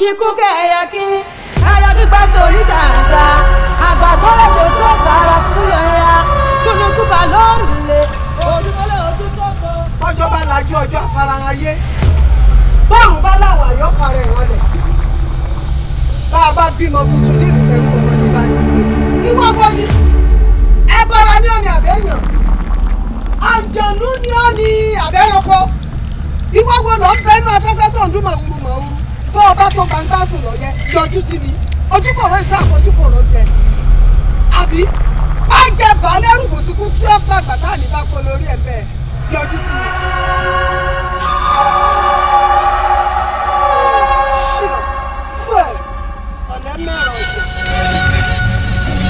ikú kẹ̀yà kí ẹyà gbígbà tó oníjàǹjà àgbà tó lẹ́jọ́ tó sára fún yẹ̀yà kúlùkù bá lóòrùlé ojúmọ́lẹ̀ ojú tó tó. ọjọ́ bá lajú ọjọ́ àfarahàn ayé bọ́ọ̀rùn bá láwọn àyọ́fàrẹ̀ ìrọ̀lẹ́ bá a bá bímọ tuntun nílùú tẹ̀lé ọmọ ní báyìí ìwọ wọ́n ní ẹbọra ní ọ̀nì àbẹ́yàn àjẹ̀lú ní ọ̀nì àbẹ́rọ̀kọ ìwọ wọ́n lọ bẹ́nu afẹ́fẹ́ tó ń dún màwúrú màwúrú bó o bá tó gbangba sùn lọ yẹ yọjú sí mi ojúkọ̀rọ̀ ìsá àfojúkọ̀rọ̀ jẹ àbí á jẹ bàálẹ́rù bùsùkú tí ó pa gbàtà ní bá kọ lórí ẹ̀ bẹ́ẹ̀ yọjú sí mi. ọ̀nà mẹ́rin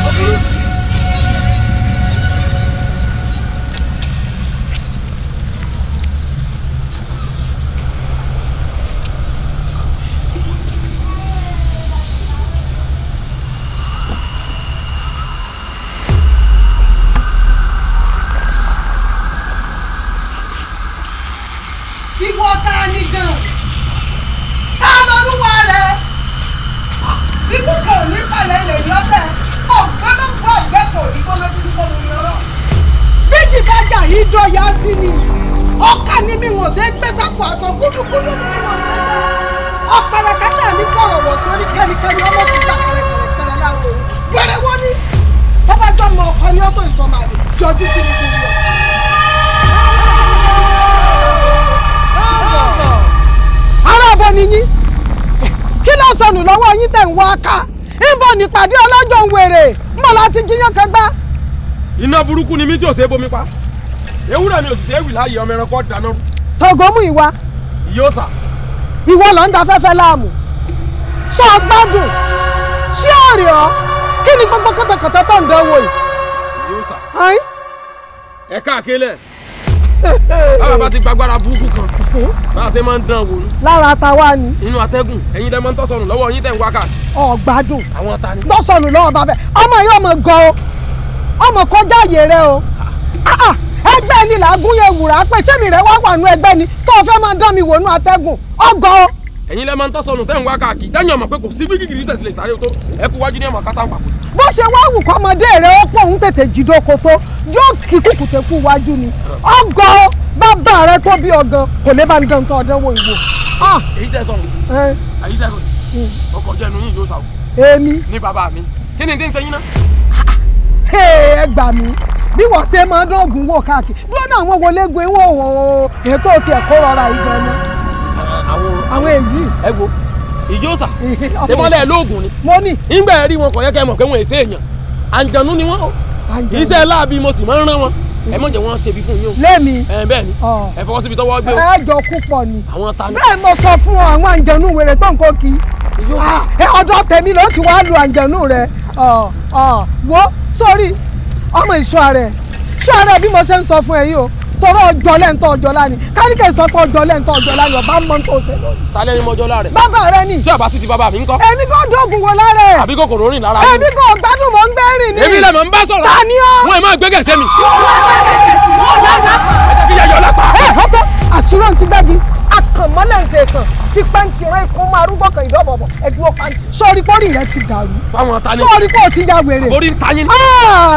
ọ̀jẹ̀. Ìwọ ta ni gan? Ta lolúwa rẹ̀? Ikú kò ní pàlẹ́ lè ní ọbẹ̀. Ọ̀gbọ́n ló kọ́ ọ̀gbẹ́ kò ní kó lójú tó lórí ọ̀rọ̀. Méjì bá jà yìí dọ̀yà sí ni. Ọkà ni mi wọ̀n ṣe gbé sápò aṣọ gúdúgúdú ni mi wọ̀n ṣe gbé. Ọ̀pẹ̀rẹ̀ kẹ́kẹ́ mi kọ̀rọ̀ wọ̀ sórí kẹ́nikẹ́ni ọmọ ti gbà kẹrẹkẹrẹ láàrọ̀ òun. Gbẹ̀rẹ̀ wọ́n ní. Bọ́bájọ́ mọ ọkọ ní ọ̀tọ̀ ìsọmọ̀lẹ̀ jọjú sí mi kúrò. Arábọ̀ ni yín kí ló sọnù lọ́wọ́ yín tẹ̀ ń wá ká ibo nípàdé ọlọ́jọ́ ń wèrè mọ̀ láti jíyàn kẹgbá. iná burúkú ni mí tí ò ṣe é bomi pa ewúrẹ́ mi ò sì ṣe é wì láàyè ọmọ ẹranko dáná. Ṣàngómù ìwà. yóò sà. ìwọ lọ ń da fẹ́fẹ́ láàmú sọ gbádùn ṣé ọ̀rẹ́ ọ kí ni gbogbo kọ́tọ̀kọ́tọ̀ tó ń dánwò yìí. yóò sà. ẹ̀ka àkélẹ̀ báwa bá ti gbàgbára burúkú kan bá a ṣe máa ń dán wò ni. lára ta wá ni. inú atẹ́gùn ẹ̀yin lẹ́mọ̀ ń tọ́sọ̀nù lọ́wọ́ yín tẹ̀ ń wá káàkiri. ọ̀gbádùn àwọn ta ni. tọ́sọ̀nù lọ́wọ́ bàbẹ́ ọmọ yìí ọmọ gan o ọmọ kọjá àyè rẹ o ẹgbẹ́ ni làágùn yẹn wùrà pé sẹ́mi rẹ wá wà nú ẹgbẹ́ ni tó o fẹ́ máa dán mi wò nú atẹ́gùn ọgọ́ o. ẹ̀yin lẹ́mọ̀ ń tọ́sọ̀nù tẹ̀ ń wá káàkiri sẹ́yìn ọmọ pé kò sí bí kìkìrì sẹ̀sì lè sáré tó ẹ kú wájú ní ọmọ kátà ń pàkó. bó ṣe wá wù kọ́mọdé rẹ ó pọ̀ òun tètè jìdóko tó yóò kí kùkùtẹ̀kù wájú ni ọgọ́ o bàbá rẹ tó bí ọgán kò lè bá ń dán tó ọdánwò ìwò. èyí tẹ sọ̀rọ̀ èyí tẹ sọ̀rọ̀ ọkọ̀ jẹ́ inú yìí yóò sàwọ̀. èmi ní bàbá mi kí ni tí ń sẹ́yìn náà. ẹ gbà mí bí wọ́n ṣe máa ń dọ́gùn wò káàkiri dúró náà àwọn wọlé gbé wò ó ètò ti ẹ̀kọ́ rọra ìgbà náà. àwọn èyí. ẹ wo ìjọsà ṣé mọ́lẹ̀ lóògùn ni. mo ní. ìgbà rí wọn kò yẹ kẹ́ mọ̀ pé wọn èsè èèyàn àǹjànú ni wọn o iṣẹ́ láàbí mo sì máa ń rán wọn ẹ mọ̀ jẹ́ wọ́n ṣe bí fún yín o. lẹ́mi. bẹ́ẹ̀ ni ẹ fọwọ́ síbi tọ́wọ́ gbé o. ẹ jọ kú pọ̀ ni. àwọn ta ni. bẹ́ẹ̀ mo sọ fún ọ àwọn àǹjẹ̀nú wèrè tó ń kó kí. ọ̀dọ̀ tèmi ló ti wá lu àǹjẹ̀nú rẹ wo sórí ọmọ ìṣọ́ rẹ̀ bí mo ṣe ń sọ fún ẹ yìí o tọrọ ọjọ́ lẹ́ǹtọ́ ọjọ́ lánìí káníkẹ́ sọ pé ọjọ́ lẹ́ǹtọ́ ọjọ́ lánìí ọba mọ́ tó ṣe lónìí. ta lẹ́ni mọ́jọ́ lára rẹ̀. bàbá rẹ ni. tí àbá sì ti bàbá mi ń kọ́. èmi kò dóògùn wo lára ẹ̀. àbí kòkòrò rìn lára yín. èmi kò gbádùn mọ́ ń gbé rìn ni. èmi lè mọ̀ ń bá sọ̀rọ̀. ta ni ọ́. wọn ì máa gbé gẹ̀ẹ́sẹ̀ mi. ọ̀tọ̀ àṣírò ti gbẹ́gi akànmọ́lẹ̀ ń ṣe kàn ti pẹ́ǹtì rẹ ikú máa rúgbọ́ kan ìdọ́bọ̀bọ̀ ẹ̀dúró pàǹtì. sọ́ọ́rí pọ́rì rẹ ti dàrú. báwọn ta ni. sọ́ọ́rí pọ́ ti ya wèrè. orí ń ta yín.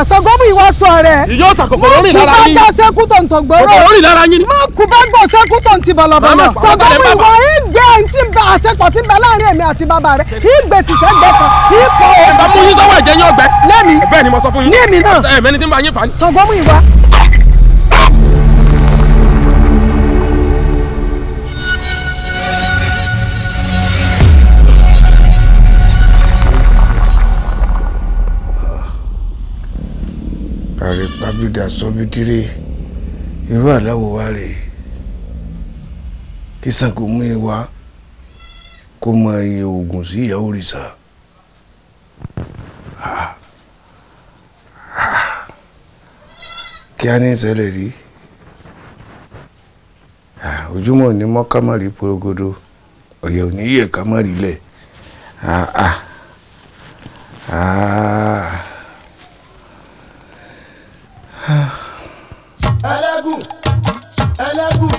Ṣàngómù ìwà sọ rẹ̀. ìyọ́ sàkókòrò rìn lára yín. mo kú bá gbọ́ sẹ́kù tó ń tọ̀ gbọ́rọ̀. kòkòrò rìn lára yín. mo kú bá gbọ́ sẹ́kù tó ń ti bọ̀lọ̀bọ̀lọ̀. Ṣàngómù ìwà ìjẹ́ ẹ̀ǹtí bá àṣepọ̀ tí ń bẹ láàrin èmi àti bàbá rẹ̀ ìgbè tìṣẹ́ gbẹ kan ìpọ̀ òun. ìgbà mú yín sọ́wọ́ ẹ̀jẹ̀ yín ọgbẹ́. lẹ́mi. bẹ́ẹ̀ ni mo sọ fún yín. ní èmi náà. ẹ̀mẹ́ni tí ń bá yín fà ní. Ṣàngómù ìwà. àrèpábídà sọ́bítíré irú àláwọ̀ wa rèé kí Ṣàngó mú ìwà kó mọ iye oògùn sí ìyá òrìṣà kí á ní ìṣẹ̀lẹ̀ rí ojúmọ́ ní mọ́ ká má rí porogodo ọ̀yẹ̀ ò ní yẹ̀ ká má rí lẹ̀ ẹlẹ́gùn ẹlẹ́gùn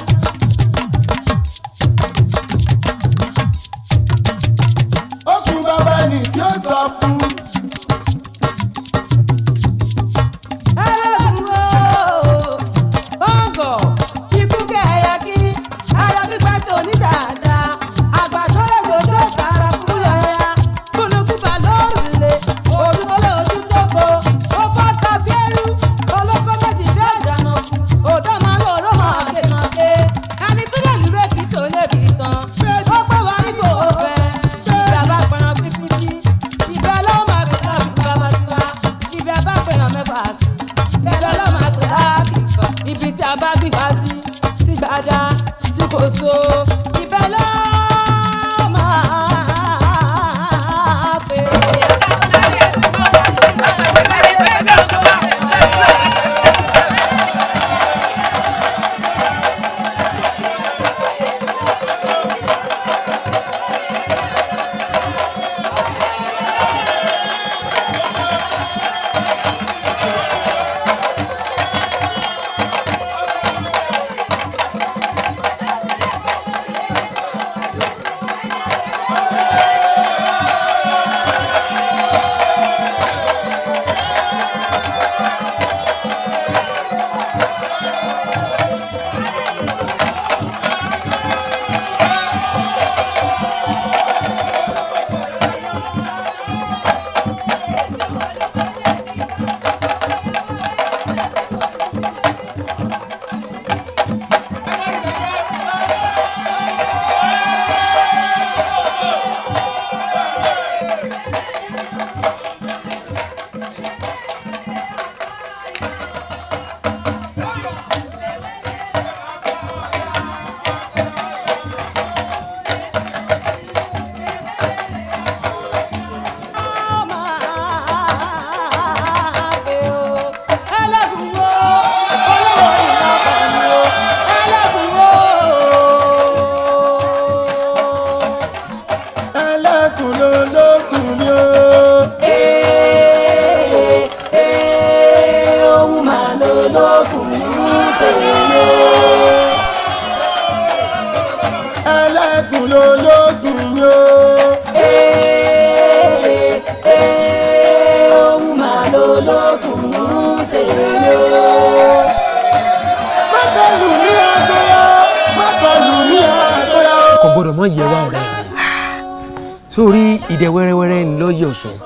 Sórí ìdẹ wẹ́rẹ́wẹ́rẹ́ ń lọ́yẹ̀ Ọ̀ṣun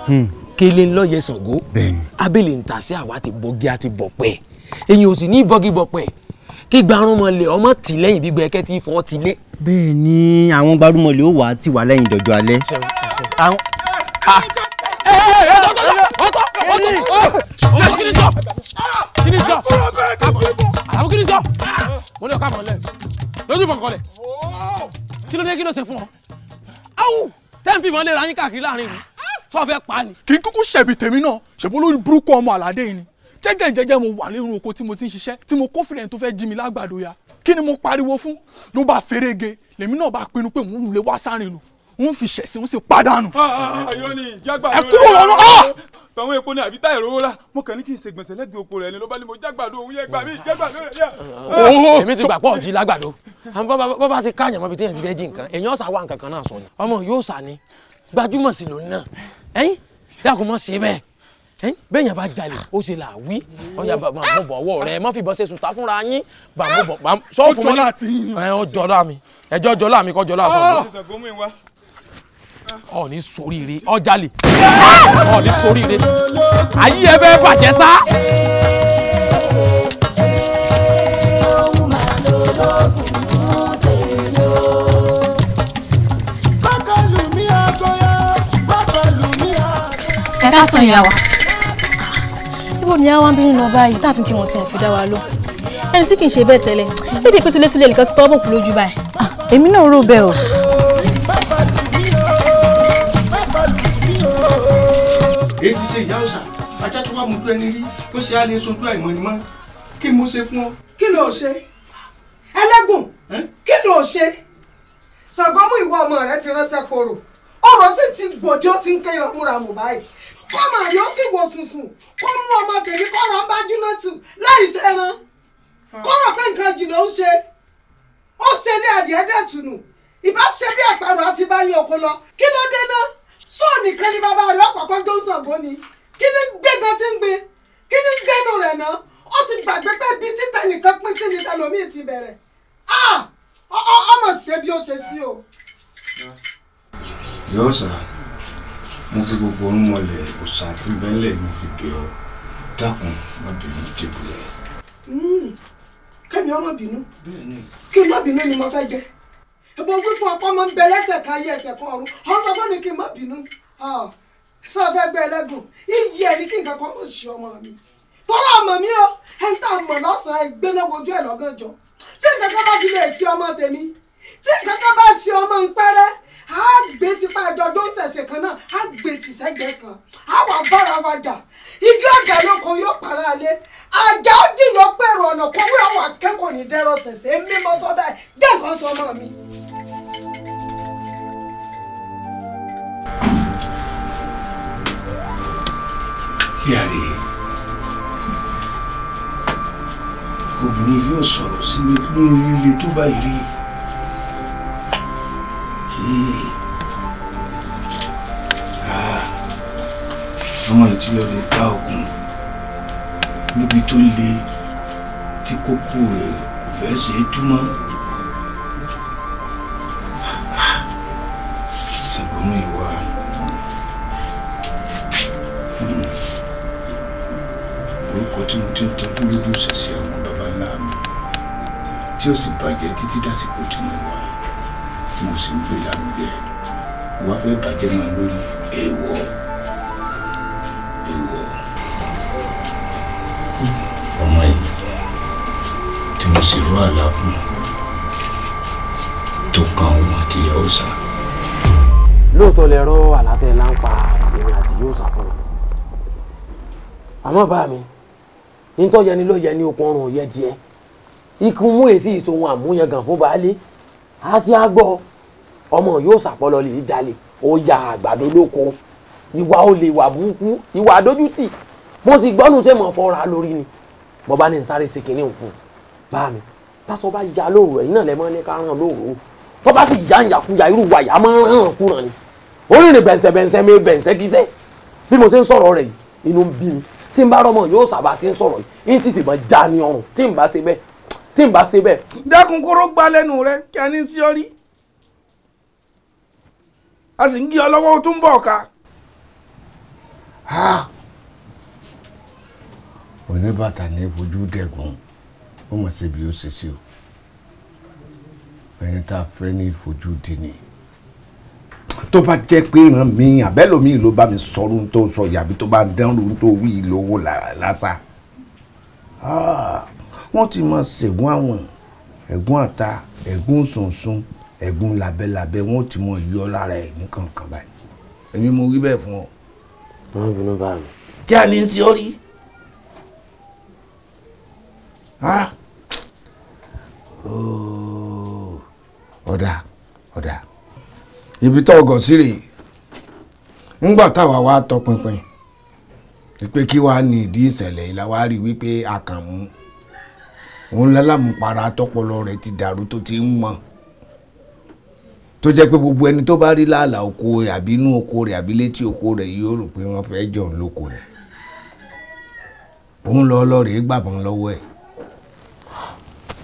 kele ń lọ́yẹ̀ Ṣàngó abẹ́lẹ̀ ń ta sí àwa ti bọ́gí àti bọ̀pẹ́ èyàn ò sì ní bọ́gí bọ̀pẹ́ kí gbarumọlẹ̀ ọmọ tì lẹ́yìn gbígbẹ́ ẹ̀kẹ́ tí fọ́ ti lé. bẹ́ẹ̀ ni àwọn gbarumọlẹ̀ ó wà á tì wá lẹ́yìn dọ̀jọ́ alẹ́. kí ni sọ àwọn kí ni sọ mo ní ọkọ àmọ́ lẹ lójú bọ̀ǹkọ̀lẹ̀ kí ló dé kí ló ṣe fún ọ. awu tẹ́ǹfì mọ́ lè ra yín káàkiri láàrin ìlú tó fẹ́ pa ni. kì í kúkú ṣẹ̀bi tèmi náà ṣèbó lórí burúkú ọmọ àlàdé yìí ni jẹ́jẹ́ mo wà lérun oko tí mo ti ń ṣiṣẹ́ tí mo kófìrẹ̀ tó fẹ́ jí mi lágbàdo ya kí ni mo pariwo fún ló bá ferege lèmi náà bá pinnu pé mò ń lè wá sárin ìlú ń fi ṣẹ̀sìn ń sì pàdánù. ayọ̀ ni jágbàdo ẹ kúrò lọ́nà. tọ̀wọ́n epo ní àbí táyà rówó la mo kàn ní kí n ṣe gbọ̀nsẹ̀ lẹ́gbẹ̀ẹ́ oko rẹ̀ ni ló bá ní mo jágbàdo òun yẹ gbà mí jágbàdo rẹ̀ yá. èmi ti gbà pọ̀ jí lágbàdo bàbá ti káàyàn mọ́bi téèyàn ti fẹ́ jí nǹkan èèyàn ọ̀sà wà nǹkan kan náà sọ ni ọmọ yóò sà ní gbajúmọ̀ sí lòun náà ẹ̀yìn dákun mọ́ sí bẹ́ẹ̀ bẹ́ẹ̀ yẹn bá jalè ó ṣe là wí ọjà bàbá àmọ́ bọ̀ ọwọ́ rẹ̀ mọ́ fìbọn ṣe sùtá fúnra yín bàmú bọ̀ sọ́ọ̀fù mi ọjọ́lá mi ẹjọ́ jọlá mi kọ́ jọlá sọ̀rọ̀ ọ ní ṣoríire ọjàlè ọ ní ṣoríire ayé ẹ bẹ́ẹ̀ bàjẹ́ sá. ẹ ká sàn ìyá wa ibo ni àwọn abìnrin lọ báyìí táàfin kí wọn tí wọn fi dá wa lọ ẹni tí kì í ṣe bẹ́ẹ̀ tẹ́lẹ̀ lédè pé tilétilé nìkan ti tọ́ bọ̀ kú lójú báyìí. èmi náà rò bẹ́ẹ̀ o. èyí ti ṣe ìyá ọ̀sà ajá tó wà mú tó ẹni rí ó ṣe á lè sojú àìmọ̀ ni mọ́ kí mo ṣe fún ọ. kí ló ṣe ẹlẹ́gùn kí ló ṣe Ṣàngó mú ìwọ ọmọ rẹ ti ránṣẹ́ koro ọ̀rọ̀ sì ti gbòdì ó ti ń ké ìrọ̀múramù báyìí kọ́mọ yìí ó sì wò sùnsùn kó mú ọmọbìnrin kọ́rọ̀ ń bá júná tù láì sẹ́ran kọ́rọ̀ pé nǹkan jìnnà ń ṣe ó ṣe ní adìẹ dẹ̀tùnù ìbá ṣe bí àpárò àti báyìí oko lọ kí ló dé ná sóò nìkan ni bàbá rẹ ọ̀kọ̀ọ̀kan jó ń Ṣàngó ni kí ni gbẹ̀gàn ti ń gbé kí ni gbẹ́nu rẹ̀ ná ó ti gbàgbé pé bíi títẹ̀ nìkan pín sí ni tẹlòmíì ti bẹ̀rẹ̀ ọmọ ṣe bí ó ṣe sí o. yóò sà mo fi gbogbo orun mọlẹ̀ òòṣà àti bẹ́ńlẹ̀ mo fi bẹ̀ ọ́ dákun má bínú jẹ́bulẹ̀. kẹ́mi ọmọ bínú kí n má bínú ni mo fẹ́ jẹ́ ìbò wí fún ọ̀pọ̀ ọmọ ń bẹ lẹ́sẹ̀ kan ayé ẹsẹ̀ kan ọ̀run ọ̀n sọ fún mi kí n má bínú sọ fẹ́ gbé ẹlẹ́gùn iyì ẹ̀ ní kí nǹkan kan mọ̀ ṣe ọmọ mi tọ́lá ọmọ mi o ẹ̀ ń tà mọ̀ lọ́sàn-án ìgbéná wojú ẹ̀ lọ́gànjọ́ tí nǹkan kan bá fi lè ṣe ọmọ tèmi tí nǹkan kan bá ṣe ọmọ ń pẹ́rẹ́ á gbé tipa ìjọdún ń ṣẹ̀ṣẹ̀ kan náà á gbé tìṣẹ́gbẹ́ kan á wà bára wa jà igi ọ̀gá lóko yóò para alẹ́ àjà ó jìyàn pèrò ọ̀nà kówé ọ̀wà akẹ́kọ̀ọ́ ní dẹ́rọ̀ ṣẹ̀ṣẹ̀ èmi mọ́ sọ bẹ́ẹ̀ jẹ́ nǹkan sọ ọmọ mi. Kíáre obìnrin yóò sọ̀rọ̀ sí mi fún líle tó báyìí rí ọmọ ìtìlẹ̀ lè ta ògùn níbi tó le tí kókó rẹ̀ kò fẹ́ ṣe é túmọ̀ ṣàgbọ́nú ìwà. Orúkọ tí mo ti ń tọ́jú lójú ṣẹ̀ṣẹ̀ àwọn baba ńlá mi tí ó sì bàjẹ́ títí dásìkò tí mo wà yìí tí mo sì ń gbé lárugẹ wá fẹ́ bàjẹ́ máa lórí èèwọ̀ ọmọ yìí tí mo sì rọ àlá fún tó kan òun àti ìyá òòṣà. lóòótọ́ lẹ rọ àlátẹ̀ láǹpa èmi àti yóò sà fún mi àmọ́ bá mi nítorí yẹni ló yẹ ní okun ọrùn yẹ díẹ̀ ikú mú èsì ìṣòwò àmúyangàn fún baálé àti àgbọ̀ ọmọ yóò sàpọ̀lọ́ lè jalè ó ya àgbàdo lóko ìwà olè ìwà burúkú ìwà àdójútì mo sì gbọ́nù tẹ́ mọ̀ fọ́ra lórí ni mo bá ní sáré sí kinní fún bá mi tásọ bá ya lóru ẹ̀yìn náà lẹ́mọ́ ní ká ràn lóru tó bá sì já ìyàkuyà irú wa ìyá máa ń ràn kúràn ni oríire bẹ̀nsẹ̀bẹ̀nsẹ̀ mi bẹ̀nsẹ̀ kíṣẹ́ bí mo ṣe ń sọ̀rọ̀ rẹ̀ yìí inú ń bí mi tí n bá rọmọ yóò sábà tí ń sọ̀rọ̀ yìí tí fìbọn já ní ọrùn tí n bá ṣe bẹ́ẹ̀. dákun kóró gbá lẹ́nu rẹ kí a ní sí ọ rí a sì ń gé ọ lọ́wọ́ tó ń bọ̀ ká. oníbàtà ní fojú dẹ̀gùn ó mọ̀ sí bí ó ṣe sí o ẹni tá a fẹ́ ní fojú dì ní. tó bá jẹ́ pé ìran mi àbẹ́lòmíì ló bá mi sọ̀rọ̀ tó sọ yàbí tó bá dánrò tó wí lówó lásà wọ́n ti máa ṣègùn àwọn ẹ̀gún àta ẹ̀gún sùnsùn ẹ̀gún làbẹ́làbẹ́ wọ́n ti máa yọ lára ẹ̀ ní kankan báyìí èmi mo rí bẹ́ẹ̀ fún ọ. wọ́n bínú bá mi. kí a ní í sí ọ rí. ọ̀dà ibi tó ọgọ̀ sí rèé ńgbà táwa wá tọpinpin pé kí wàá ní ìdí ìṣẹ̀lẹ̀ ìlà wa rí wípé Àkànmú òun lálámùpara tọpọlọ rẹ̀ ti dàrú tó ti ń mọ tó jẹ́ pé gbogbo ẹni tó bá rí láàlà oko rẹ̀ àbí inú oko rẹ̀ àbí létí oko rẹ̀ yóò rò pé wọ́n fẹ́ jọ̀ ń lóko rẹ̀ òun lọ ọlọ́rẹ̀ gbàbọ̀n lọ́wọ́ ẹ̀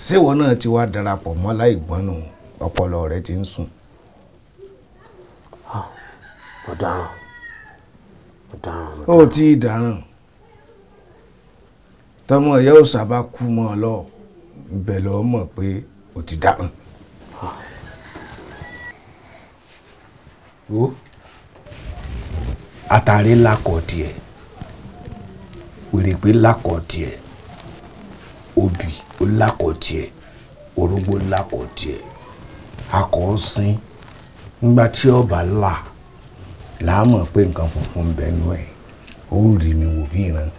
ṣéwọ náà ti wá darapọ̀ mọ́ láìgbọ́nù ọpọlọ rẹ̀ ti ń sùn. ọ̀daràn. ó ti dáràn tọmọ ìyá òòṣà bá kú mọ́ ọ lọ ibẹ̀ lọ mọ̀ pé ó ti dáràn. ó àtàrí lákọ̀ díẹ̀ wèrèpé lákọ̀ díẹ̀ obì ó lákọ̀ díẹ̀ orógbó lákọ̀ díẹ̀ akọ̀ sin nígbà tí ọba là láàmọ̀ pé nǹkan funfun ń bẹnu ẹ̀ ó rí mi wò bí ìran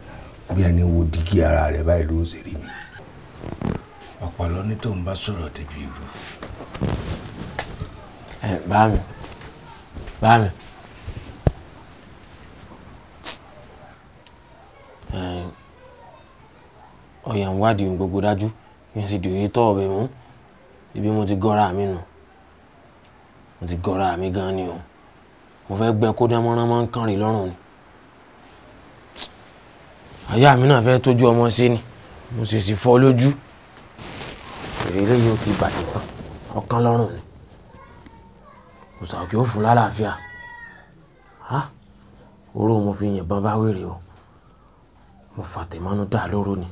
bí ẹni wo dígí ara rẹ̀ báyìí ló ṣe rí mi. ọ̀pọ̀lọ́ ní tó ń bá sọ̀rọ̀ débi irú. bá mi ọ̀yà ń wádìí ohun gbogbo dájú kí n sì dìrí tọ́ ọ̀bẹ mú ibi mo ti gọ́ra mi nù mo ti gọ́ra mi gan ni o mo fẹ́ gbẹ́ kó dámọ́rán máa ń kàn rí lọ́rùn ni àyà mi náà fẹ́ tójú ọmọ sí ni mo sì fọ́ lójú èrè eléyìí ó ti bàjẹ́ tán ọ̀kan lọ́rùn ni òòṣà òkè ó fún lálàáfíà oró mo fi yìnbọn bá wèrè o mo fàtẹ̀mọ́nú dà lóró ni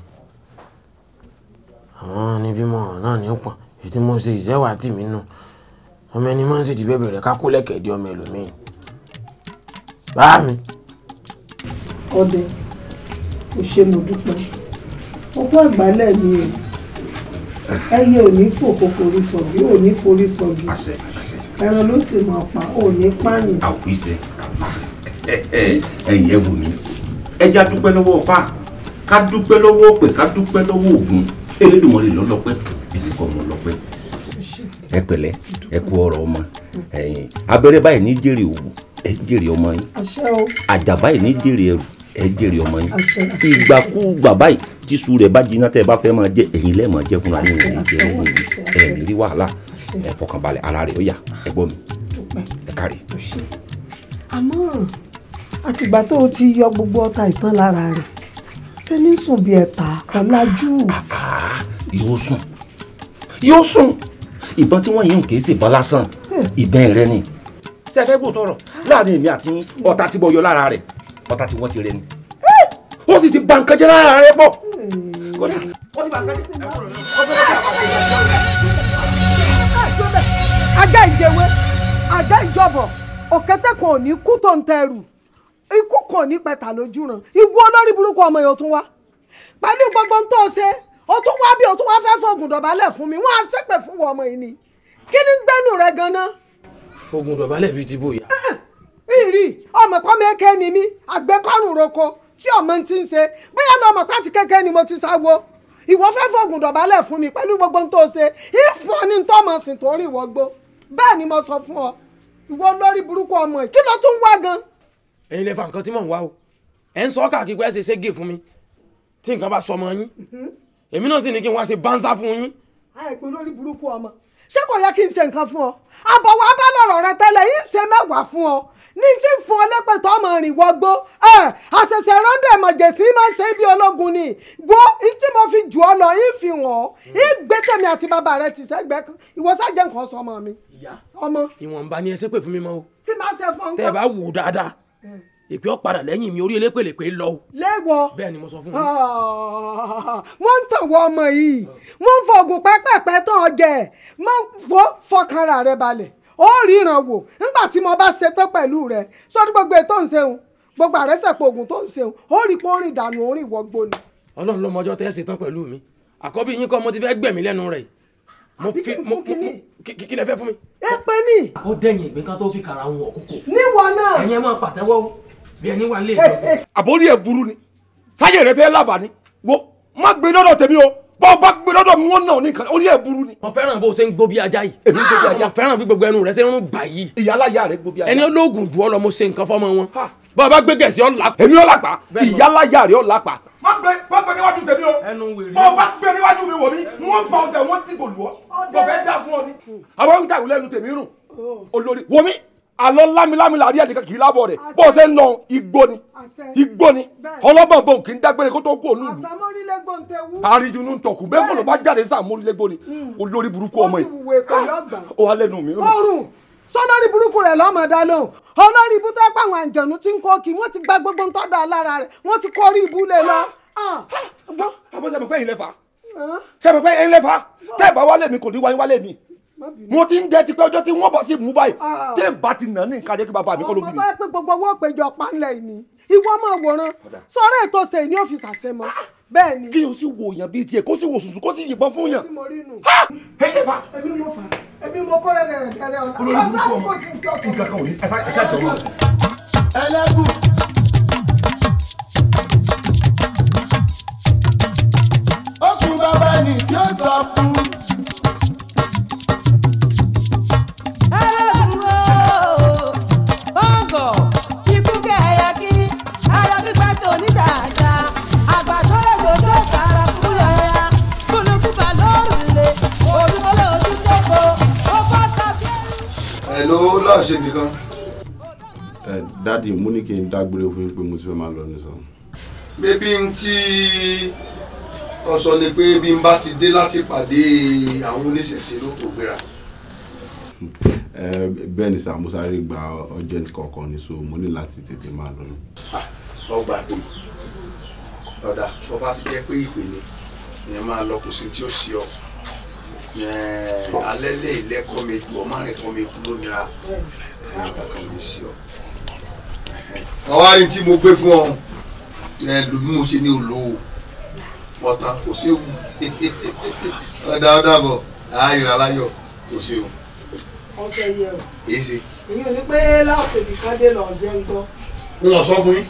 àwọn níbí mọ̀ràn náà ní pọ̀n èyí tí mo ṣe ìṣẹ́wà tì mí nù ọmọ ẹni máa ń sì ti bẹ́ẹ̀ bẹ̀rẹ̀ ká kó lẹ́kẹ̀ẹ́ di ọmọ ẹlòmíì bá mi. ọdẹ kò ṣe mo dúpẹ́ ọkọ àgbálẹ̀ mi o ẹyẹ ò ní fòkó forí sọ̀bí ò ní forí sọ̀bí ẹran ló sì máa pa ò ní pààyàn. àwùjẹ ẹ̀yin ẹ wò mí ẹja dúpẹ́ lọ́wọ́ Ọ̀fà ká dúpẹ́ lọ́wọ́ Ọ̀pẹ ká dúpẹ́ lọ́wọ́ Ògún Elédùmarè lọ́lọ́pẹ́ èmi kọ́ mọ́ lọ́pẹ́. ẹ pẹ̀lẹ́ ẹ kú ọ̀rọ̀ ọmọ ẹ̀yin abẹ́rẹ́ báyìí ní jèrè òwú ẹ jèrè ọmọ yín àjà báyìí ní jèrè ẹrù ẹ jèrè ọmọ yín ìgbàkúgbà báyìí tíṣu rẹ̀ bá jiná tẹ́ ẹ bá fẹ́ máa jẹ ẹ̀yin lẹ́ẹ̀ máa jẹ fúnra yín ní jẹ ẹ ní rí wàhálà ẹ fọkànbalẹ̀ ara rẹ̀ ó yá ẹ gbọ́ mi ẹ kárí. àmọ́ àtìgbà tó o ti yọ gbogbo ọta ìtàn lára rẹ̀ ṣe ní sùn bí ẹ̀ta ọ̀làjú. yóò sùn ìbọn tí wọ́n yìn kì í ṣe ìbọn lásán ìbọn rẹ ni ṣe fẹ́ gbọ́ tọrọ láàrin èmi àti ọ̀tá tí mo yọ lára rẹ̀ ọ̀tá tí wọ́n ti rẹ ni ó sì ti ba nǹkan jẹ́ lára rẹ̀ pọ̀ kódà ó ti ba nǹkan jẹ́. àga ìjẹwé àga ìjọbọ òkété kan ò ní kú tó ń tẹrù ikú kan ò ní pẹ̀tà lójú ràn ìwọ olórí burúkú ọmọ yóò tún wá pẹ̀lú gbogbo ń tó ṣe ó tún wá bí ó tún wá fẹ́ fògùn dọ̀bálẹ̀ fún mi wọ́n á ṣépè fún ọmọ yìí ni kí ni gbẹ́nu rẹ gan-an. fògùn dọ̀bálẹ̀ bíi ti bóyá. ìrì ọmọ pọ́nmẹ́kẹ́ ni mí àgbẹ̀kọ́rùn roko tí ọmọ ti ń ṣe bóyá ní ọmọ pàtí kékeré ni mo ti sáwó ìwọ fẹ́ fògùn dọ̀bálẹ̀ fún mi pẹ̀lú gbogbo ń tó ṣe ìfún ní tọ́mọ sì tó rí ìwọ gbó bẹ́ẹ̀ ni mo sọ fún ọ ìwọ lórí burúkú ọmọ yìí kí ló tún wá gan. ẹ̀yin lè fa nǹkan tí mò ń wá o ẹ̀ ń sọ káàkiri pé ẹ ṣe ségè fún mi tí nǹkan bá sọ ọmọ yín èmi náà sì ní kí n wá ṣe bánsá fún yín. àìpé lórí burúkú ọmọ ṣé kò yẹ kí n ṣe nǹkan fún ọ àbọ̀wọ̀ abálọ̀rọ̀ rẹ tẹ́lẹ̀ yìí ṣe mẹ́wàá fún ọ ní tí ń fún ọ lẹ́pẹ̀ tó ọmọ rìn wọgbó àṣẹ̀ṣẹ̀ rọ́ndẹ̀ mọ̀jẹ̀sí máa ń ṣe bí ológun ni wo tí mo fi jù ọ lọ yìí fi hàn ọ́ ìgbé tèmi àti bàbá rẹ ti sẹ́gbẹ́ kan ìwọ sájẹ́ nǹkan sọ ọmọ mi. ìyá ọmọ ìwọ̀nba ni ẹ ṣe pé fún mi mọ́ o. tí máa ṣe fún ọ tẹ́ ẹ bá wò dáadáa èpè ọ padà lẹ́yìn mi orí elépèlépè lọ o. léwọ. bẹ́ẹ̀ ni mo sọ fún wọn. wọ́n ń tàn wọ ọmọ yìí wọ́n ń fọgùn pẹ́pẹ́pẹ́ tán ọjẹ́ mọ́ fọkànra rẹ balẹ̀ ó ríran wò nígbà tí mo bá ṣetán pẹ̀lú rẹ sọ́dún gbogbo ètò ń ṣeun gbogbo àrẹ́sẹ̀pọ̀ oògùn tó ń ṣeun ó rí pé ó rìn dànù orin ìwọ́gbó ni. ọlọ́run ló mọjọ́ tẹ́ ẹ ṣetán pẹ̀lú mi àkọ́bí yín kọ́ mo ti fẹ́ gbẹ̀mí lẹ́nu rẹ̀ kí lẹ fẹ́ fún mi. ẹ pé ní. ó dẹ̀yìn ìgbín kan tó fi kàrà wọn òkúkò. níwọ náà. ẹ̀yin ẹ máa pàtẹ́wọ́ o bí ẹni wà lè jọ́sìn. àbórí ẹ̀ burú ni sáyé rẹ fẹ́ lábàá ni wo má gbé lọ́dọ̀ tèmi o bọ́ bá gbé lọ́dọ̀ mi wọ́n náà ní nǹkan orí ẹ̀ burú ni. mo fẹ́ràn bó o ṣe ń gbó bí ajá yìí. èmi ń gbó bí ajá. mo fẹ́ràn bí gbogbo ẹnu rẹ ṣe ń rún gbà yìí. ìyálàyà rẹ gbó bí ajá. ẹni olóògùn jù ọ lọ mo ṣe nǹkan fọmọ wọn. bọ́ ọ bá gbé gẹ̀ẹ́sì ọ̀ lápá. èmi ọ̀ lápá ìyálàyà rẹ ọ̀ lápá. má gbé níwájú tèmi o. ẹnu wèrè. bọ́ bá gbé níwájú mi wò mí wọ́n bá ọjà wọ́n dìbò lù ọ́. bọ́ fẹ́ dá fún ọ ni. àwọn ìjà ìwúlẹ̀ ẹnu tèmi rùn. olórí wò mí alọ lámilámi la rí ẹnìkan kì í lábọ̀ rẹ̀ bó ṣe ń nà igbó ni ọlọ́gbọ̀n bò kì í dágbére kó tó kú òun lù. àrídùnú tọkù bẹ́ẹ̀ kọ́ ló bá jáde sàmúlégbó ni olórí burúkú ọmọ yìí ó wà lẹ́nu mi. ọrùn sọlórí burúkú rẹ̀ lọ́mọ dá lóhùn olórí ibú tó pa àwọn àǹjọ̀nú tí ń kó kí wọ́n ti gba gbogbo ń tọ́da lára rẹ̀ wọ́n ti kọ́ orí ibú lé lọ. àbọ̀ sẹ́mi pé ẹ̀yin lẹ́fà sẹ́mi pé ẹ̀yin lẹ́fà tẹ́ ẹ̀ bá wálé mi kò ní wálé mi mo ti ń dẹ́ ti pé ọjọ́ tí wọ́n bọ̀ sí mú báyìí tí n bá ti nà ní nǹkan jẹ́ kí bàbá mi kọ́ ló bí mi. ọmọ bá pé gbogbo owó péjọ panlẹ̀ yìí ìwọ máa wòran sọ̀rọ̀ ètò ṣe ní ọ́fíìsì àṣemọ́ bẹ́ẹ̀ ni. kí o sì wo èèyàn bíi tiẹ̀ kó sì wo sùsù kó sì yìnbọn fún yàn. ẹbí mo fà ẹbí mo kọ́ rẹ̀ rẹ̀ ọ̀la ọ̀sán kò sí ìjọba. ẹlẹ́gùn. ó kún bàbá ẹni tí ó sọ fún. Hello, láṣẹ ibì kan. Dáàdì mú ní kí n dágbére fún yín pé mo ti fẹ́ máa lọ ní sọ. Bébí ń tí ọ̀sọ̀ ni pé bí n bá ti dé láti pàdé àwọn oníṣẹ̀ṣe ló tó gbéra. bẹ́ẹ̀ ni sà mo sáré gba urgent kọ̀ọ̀kan ni so mo ní láti tètè máa lọ. ọgbà pé ọ̀dà bó bá ti jẹ́ pé ìpè ni ìyẹn máa lọ kò sí tí ó ṣe ọ alẹ́ lé ilẹ̀kọ́ mi ju ọmọ rẹ̀ kọ́ mi kú lónìí kankan mi sí ọ. ọwárí tí mo gbé fún ọ lù bí mo ṣe ní olówó ọ̀tàn kò séwu ọ̀dà bọ̀ ààyè aláyọ̀ kò séwu. ọ̀sẹ̀ yẹ o. èyí ṣe. èyí ò ní pé láòsè kìkan dé lọ jẹ́ ń gbọ́. n lọ sọ fún yín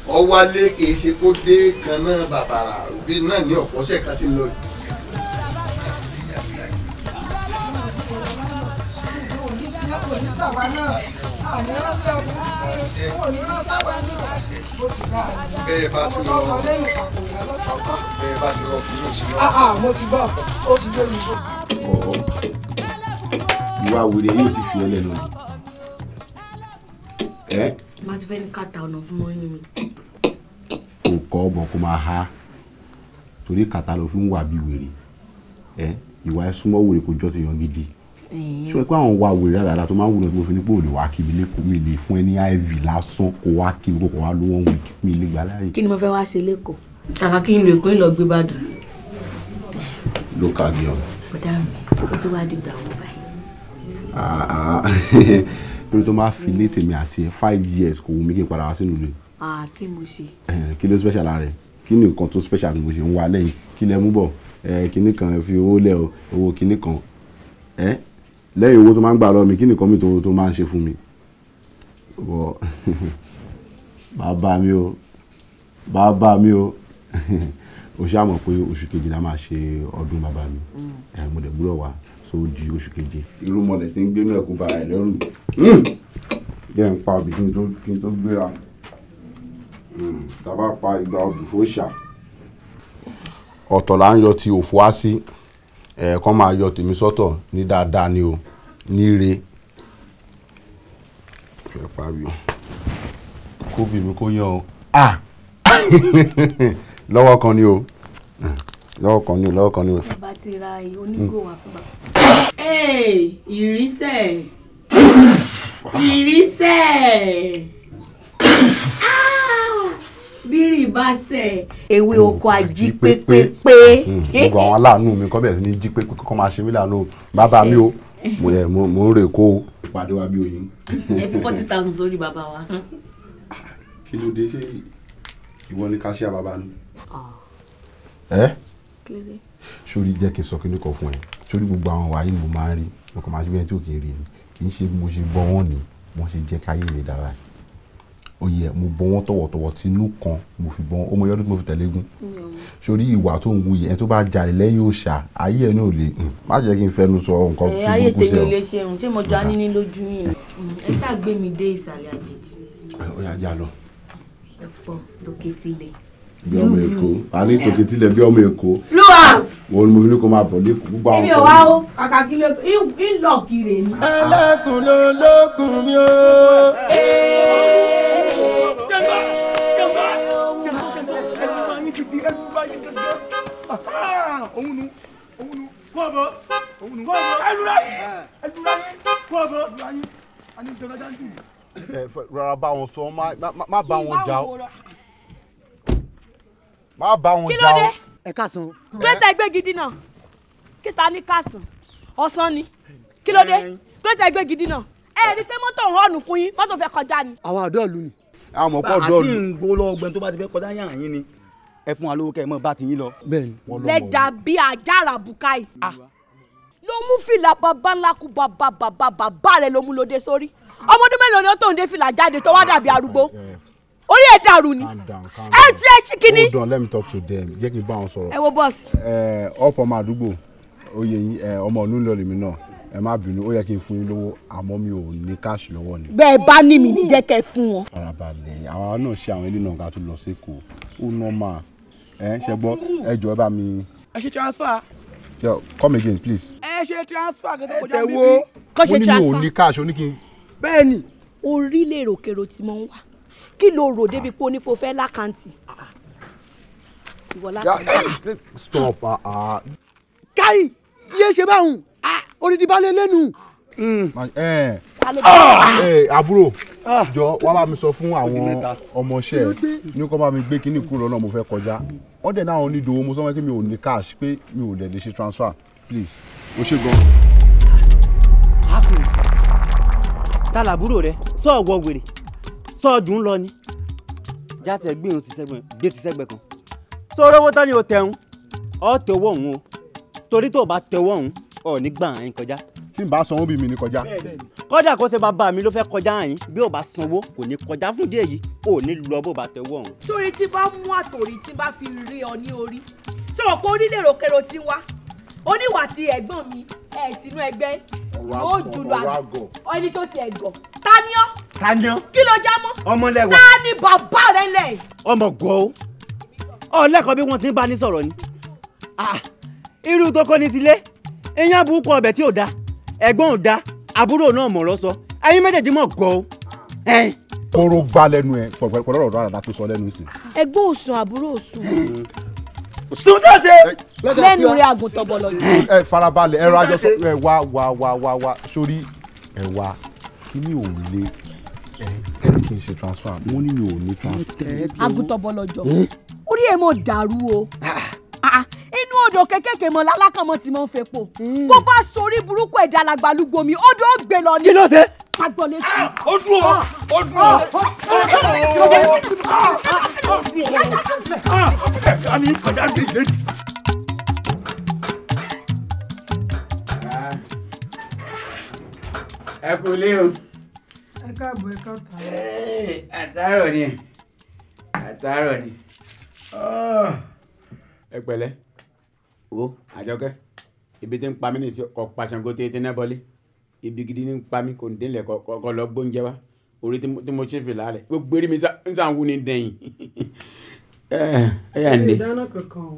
ó wálé kì í ṣe kó dé kan náà bàbàrà òbí náà ní ọ̀pọ̀ṣẹ̀ kan ti lọ. onísàwá náà àmì ránṣẹ́ ọkùnrin òní ránṣẹ́wá náà bó ti bá a ní. bẹ́ẹ̀ bá ti rọ ọmọ tó sọ lẹ́nu pàtó ìyá lọ́sọ̀kọ́. bẹ́ẹ̀ bá ti rọ ọkùnrin ó ti rọ. mo ti gbọ́ ó ti gbé mi. ìwà wèrè yóò ti fi ẹlẹ́nu ni. má ti fẹ́ ní kàtà ọ̀nà fún mọ́ yín mi. kò kọ́ ọ̀bọ̀ kó máa há torí kàtà ló fi ń wà bí wèrè ìwà ẹ súnmọ́ wèrè kò jọ́ tó yan gidi ṣé o pé àwọn wa wèrè dáadáa tó máa ń wúlò tó fi ní pé òde wá kí mi lẹ́kọ̀ọ́ mi lè fún ẹ ní iv lásán kó wá kí mi kó wá ló wọ́n wí mi lè gbà láàyè. kí ni mo fẹ́ wá ṣe lẹ́kọ̀ọ́ kàkà kí n lè kó ń lọ gbé Ìbàdàn. local girl. bọ́dà mi ó ti wá dìgbà wọ báyìí. lórí tó máa fi lé tèmi àti ẹ 5 years kò wù mí kí n padà wá sínú ilé. kí mo ṣe. kí ló special rẹ kí ni nǹkan tó special ni mo ṣe ń wá lẹ́yìn kí lẹ mú bọ̀ kíní kan fi owó lẹ̀ owó kíní kan lẹ́yìn owó tó máa ń gbà lọ mi kí nìkan mi tó máa ń ṣe fún mi. bàbá mi o o ṣáà mọ̀ pé oṣù kejì la máa ṣe ọdún bàbá mi mo dẹ̀ gbúdọ̀ wá so di oṣù keje. irú mọ̀lẹ̀ tí ń gbénú ẹ̀kú bara ẹ̀ lẹ́rù jẹ́ ń pa òbí kí n tó gbéra tàbá pa ìgbà òbí fó ṣà. ọ̀tọ̀ là ń yọ ti òfò á sí kọ́ máa yọ tèmi sọ́tọ̀ ní dáadáa ni o ní re fẹ́ parí o kó bí mi kó yan o lọ́wọ́ kan ni o lọ́wọ́ kan ni o. bá ti ra onígò wá fún bàbá. ìrísẹ̀ bírì bá sẹ̀ ewé oko ají pépépé. gbogbo àwọn aláàánú mi kọ́ bẹ̀rẹ̀ sí ní jí pé kọ́ máa ṣe mí láàánú bàbá mi o mo ń rè kó o. pàdé wa bí oyin. ẹ fi 40,000 sórí bàbá wa. kí ló dé ṣé ìwọ ni ká ṣe àbábá ni. sórí jẹ́ kí n sọ kí ní kọ̀ fún ẹ sórí gbogbo àwọn wàyí ni mo máa ń rí mo kàn máa ṣe bí ẹni tí ò kì í rí ni kì í ṣe bí mo ṣe bọ́ wọn ni mo ṣe jẹ́ káyé mi dára oyè mo bọ́ wọn tọ̀wọ̀tọ̀wọ̀ tinú kan mo fi bọ́ wọn ọmọ yọdún tí mo fi tẹ̀lé gún sórí ìwà tó ń wuyì ẹ tó bá jalè lẹ́yìn òòṣà ayé ẹ náà lè má jẹ́ kí n fẹnu sọ nǹkan tó burúkú sí ọ. ayé tèmi ò lè ṣe òun ṣé mo jọ ní lójú yìí ẹ ṣáà gbé mi dé ìsàlẹ̀ àjèjì. ó yá já lọ. ẹ pọ lókè tilẹ̀. bí ọmọ èkó a ní tòkè tilẹ̀ bí ọmọ èkó. luas. wọn ni mo fi ní kó máa bọ̀ lẹ́kọ̀ọ́ gbogbo àwọn. ibi ò wá ó kàkà kí ló ń kiri ni. ẹlẹ́kùn ló lókun mi o. rárá bá wọn sọ má bá wọn jà ó má bá wọn jà ó. kí ló dé. ẹ káàsán. kílódé ẹgbẹ́ gidi náà kíta ní káàsán ọ̀sán ni kí ló dé kílódé ẹgbẹ́ gidi náà ẹ rí i pé mọ́tò ń họ́ọ̀nù fún yín mọ́tò fẹ́ kọjá ni. àwọn ọ̀dọ́ ìlú ni. àwọn ọmọ pọ̀ dọ́ọ̀lù. àti ìgbó lọ ọgbẹ́ni tó bá ti fẹ́ kọjá yàn yín ni ẹ fún wa lówó kẹ́ ẹ mọ̀ bá ti yín lọ. bẹ́ẹ̀ni. lẹ́dà bí àjàrà bùkáì ló mú fìlà bàbá ńlá kú bàbá rẹ̀ ló mú lóde sórí ọmọ ọdún mélòó ni ó tó ń dé fìlà jáde tó wá dàbí arúgbó orí ẹ̀ dàrú ni ẹ ti ẹ ṣí kíní. hold on let me talk to them jẹ́ kí n bá wọn sọ̀rọ̀. ẹ wo bọ́ọ̀sì. ọ̀pọ̀ ọmọ àdúgbò oyè yín ọmọ ọ̀nù ńlọ lèmi náà ẹ má bínú ó yẹ kí n fún yín lówó àmọ́ mi ò ní káàṣì lọ́wọ́ ni. bẹ́ẹ̀ bá ní mi ní jẹ́ kẹ́ ẹ fún wọn. farabalẹ̀ àwa náà ṣe àwọn ilé náà ká tó lọ sékòó ó nọ́ọ̀mà ṣe gbọ́ ẹ jọ̀ọ́ ẹ bá mi. ẹ ṣe transfer. come again please. ẹ ṣe transfer kí n tó kọjá bíbí. kó ṣe transfer. mo ní mi ò ní káàṣì oníkì. bẹ́ẹ̀ni. orílẹ̀ èròkèrò tí mo ń wá kí ló rò débi pé onípo fẹ́ lákàntì. ìwọ lákàntì. stop. káyì yé ṣe báwọn orídìí bá lé lẹ́nu. àbúrò jọ wá bá mi sọ fún àwọn ọmọọṣẹ́ ní kó bá mi gbé kíní kúrò lọ́nà mo fẹ́ kọjá wọ́n dẹ̀ náà ní ìdòwò mo sọ pé mi ò ní cash pé mi ò dẹ̀ lè ṣe transfer please o ṣe gan. ta làbúrò rẹ sọ ọwọ wèrè sọ ọdún lọ ni jáde ẹgbẹ́ òun ti sẹ́gbẹ̀ kan sọ owó tán ni o tẹ̀hún ọ tẹ̀wọ́ òun o torí tó o bá tẹ̀wọ́ òun ọ̀ ní gbà yín kọjá. tí n bá sanwó bí mi ní kọjá. kọ́dà kó ṣe bàbá mi ló fẹ́ kọjá yín bí o bá sanwó kò ní kọjá fún díẹ̀ yìí ò ní lọ bó bá tẹ̀wọ́ òun. sórí tí bá mú àtòrí tí bá fi rí ọ ní orí sọ̀rọ̀ kó orílẹ̀ rokero ti wá oníwà ti ẹ̀gbọ́n mi sínú ẹgbẹ́ ó jùlọ àgbọ̀ ẹni tó ti ẹ̀gọ̀ taniọ́ kí ló já mọ́ ọmọlẹ́wà ta ni bàbá rẹ lẹ̀. ọmọ gọ́ ọ lẹ́kọ̀ọ́ bí wọ́n ti ń bá ní sọ̀rọ̀ ni irú tó kọ́ ní tilé èèyàn burúkú ọbẹ̀ tí ò da ẹ̀gbọ́n ò da àbúrò náà mọ̀rọ̀ sọ ẹ̀yin méjèèjì mọ̀ gọ́ ọ. kóró gbá lẹ́nu ẹ pẹ̀lú ọ̀rọ̀ àdá tó sọ lẹ́nu sí. ẹ̀gbọ́n òsùn àbúrò òsùn. sùn tó ṣe. lẹ́nu rẹ̀ àgùntàn bọ̀lọ̀ yìí. ẹ farabalẹ̀ ẹ̀rọ àjọsọ ẹ wá sórí ẹ wá kí ni ò lè ẹni kì í ṣe transfer mo ní mi ò ní transfer. àgùntàn bọ̀lọ̀ jọ orí ẹ̀ mọ̀ dàrú o inú odò kékèké mọ lálákànmọ tí mo ń fepo bó bá sórí burúkú ẹ̀dá alàgbàlúgbò mi odò ó gbé lọ ní. kí ló ṣe. agbọ̀n létí. ó dùn ó àmì kọjá dé ilé. ẹ kò lé o. ẹ káàbọ̀ ẹ káàtà. àtàárọ̀ ni ẹ pẹ̀lẹ́ o Àjọkẹ́ ibi tí ń pa mí ní kọ pàṣẹǹkó tí etí náà bọ́lé ibi gidi ní ń pa mí kò ní délẹ̀ kọ lọ gbóúnjẹ wá orí tí mo ṣe fìlà rẹ̀ gbogbo eré mi ń sàn wú ní dẹ̀yìn ẹ yà ń dé. ìdáná kankan o.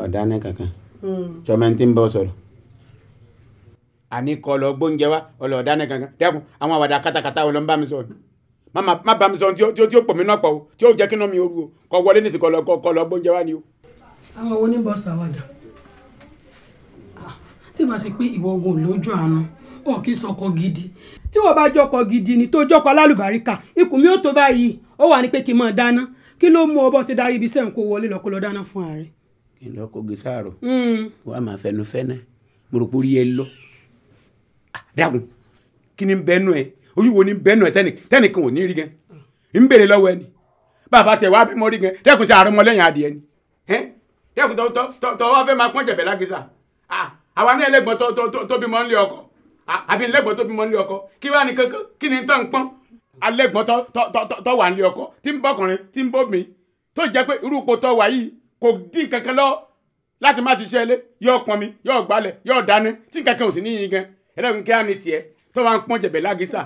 ọ̀dáná kankan sọmọ tí ń bọ̀ sọ̀rọ̀ àní kọ lọ gbóúnjẹ wá ọlọ́ọ̀dáná kankan dẹ́kun àwọn àwàdà kátàkátà wọn lọ ń bá mi sọ̀rọ̀ má bá mi sọ tí ó pò mí náà pọ̀ o tí ó jẹ́ kí náà mi oru o kọ wọlé ní ti kọ lọ gbóúnjẹ wá ni o. àwọn oníbọ̀sà wàdà tí màá ṣe pé ìwọ ogun lójú àánú ọ̀ kí sọkọ gidi tí wọ́n bá jọkọ gidi ni tó jọkọ alálùbáríkà ikùn mi ò tó báyìí ó wà ní pé kí n máa dáná kí ló mú ọ bọ́ sí darí ibi sẹ́yìn kó wọlé lọ́kọ́ lọ dáná fún ààrẹ. kí n lọ kogi sáàrò wà á máa fẹnu fẹ́nà mo rò pé orí ẹ lọ dákun kí ni bẹ́ẹ̀nu ẹ ojú wo ni bẹ́ẹ̀nu ẹ tẹ́nìkan ò ní rí gan ń béèrè lọ́wọ́ ẹni bàbá tẹ̀ wá bímọ rí gan dẹ́kun sí àrùn ọmọlẹ́yìn adìẹ ni dẹ́kun tó wá fẹ́ máa pọ́n jẹ̀bẹ̀ lágísà àwa ní ẹlẹ́gbọ́n tó bímọ ńlé ọkọ àbí ẹlẹ́gbọ́n tó bímọ ńlé ọkọ kí wàá ní kankan kí ni tó ń pọ́n alẹ́gbọ́n tó wà ńlé ọkọ tí ń bọ́kùnrin tí ń bóbìn tó jẹ́ pé irú ipò tó wà yìí kò dín kankan lọ láti má ṣiṣẹ́ ilé yóò pọn mi yóò gbálẹ̀ yóò dáná tí kankan ò sì ní yin gan ẹlẹ́gbọ́n kí á ní tiẹ̀ tó wá ń pọ́n jẹ̀bẹ̀ lágísà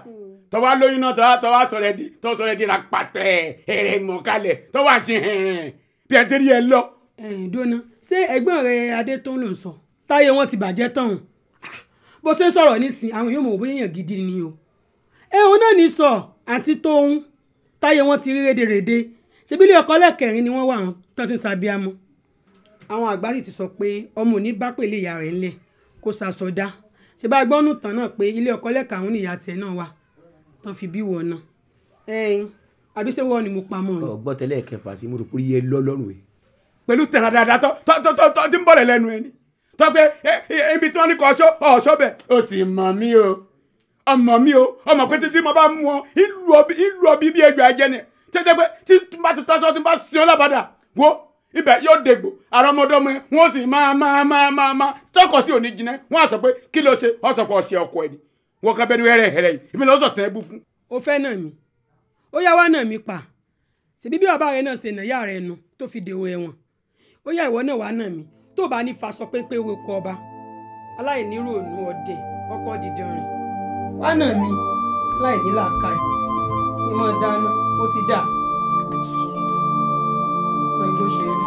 tó wá lóyún náà tó wá sọ̀rọ̀ ẹ̀ di ra pàtẹ́ ẹ̀rẹ̀ mọ̀kálẹ̀ tó wá ṣe hẹ̀rẹ̀ bí ẹ tẹ́rí ẹ lọ. dona ṣé ẹ̀gbọ́n rẹ adé tó ń lò sọ táyé wọn ti bàjẹ́ tán bó ṣe ń sọ̀rọ̀ nísìn àwọn yóò mọ̀ bóyá èèyàn gidi ni o òun náà ní sọ àti tóun táyé wọn ti rí rédèrèdè ṣebí ilé ọkọ lẹ́kẹ̀rin ni wọ́n wà wọn tó ti ń sàbíamọ àwọn àgbà sì ti sọ pé ọmọ òní bá pèlè ìyá rẹ̀ ńlẹ̀ kó sàsọdá ṣe bá gbọ́nù tán náà pé ilé ọkọ lẹ́kàrún níyà tiẹ̀ náà wà tán fi bí wọ náà àbí ṣé wọ́n ni mo pa mọ́ ni. ọgbọ́n tẹ́lẹ̀ kẹfà sí mo rò pé iye lọ́lọ́run ẹ̀. pẹ̀lú tẹ̀ràn dáadáa tó ti ń bọ̀rẹ̀ lẹ́nu ẹni tó pé ibi tí wọ́n ní kọ́ ọ̀ṣọ́ bẹ̀ ó sì mọ̀ mí o ọmọ pé títí mo bá mú ọ ìlú ọbí bí ẹgbẹ́ ajẹ́ ni tẹ́tẹ́ pé tí bá ti tọ́sọ́ tí bá sí ọ lábàdà wo ibẹ̀ yóò dègbò àrọ́mọdọ́mọ ẹ wọ́n sì máa tọkọ tí ò ní jiná wọ́n á sọ pé kí ló ṣe ọ sọ pé ọ̀ṣẹ́ ọkọ ẹ̀ ni wọ́n kọ́ bẹ́ẹ̀ ni hẹ́rẹ́ yìí èmi lọ́sọ̀ tẹ́ bú fún. o fẹ́ náà mi ó yá wá náà mi pa ṣèbí bí bàbá rẹ náà ṣe nà yá rẹ nu tó fi dèrò ẹ̀wọ̀n ó yá ìwọ náà wá náà mi tó bá ní faṣọ pépé wo kọ ọba aláìníròònù ọdẹ ọkọ dídìrín wá náà mi láì ní làákàyè ni mo dáná ó ti dà lọ igbó ṣe rí.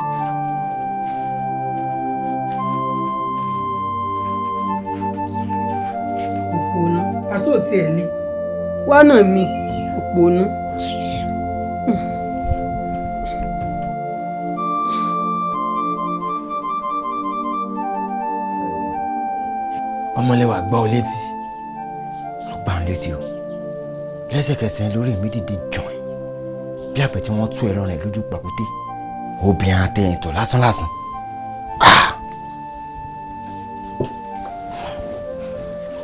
òpònú aṣọ ò tiẹ̀ lé wá náà mi òpònú. ọmọlẹ́wà gbá ọ létí. Gbá ọ létí o. Lẹ́sẹ̀kẹsẹ̀ lórí mi dìde jọ̀ìn bí àpẹ tí wọ́n tú ẹran rẹ̀ lójú pàkúté obìnrin àtẹ̀yìntọ̀ lásánlásán.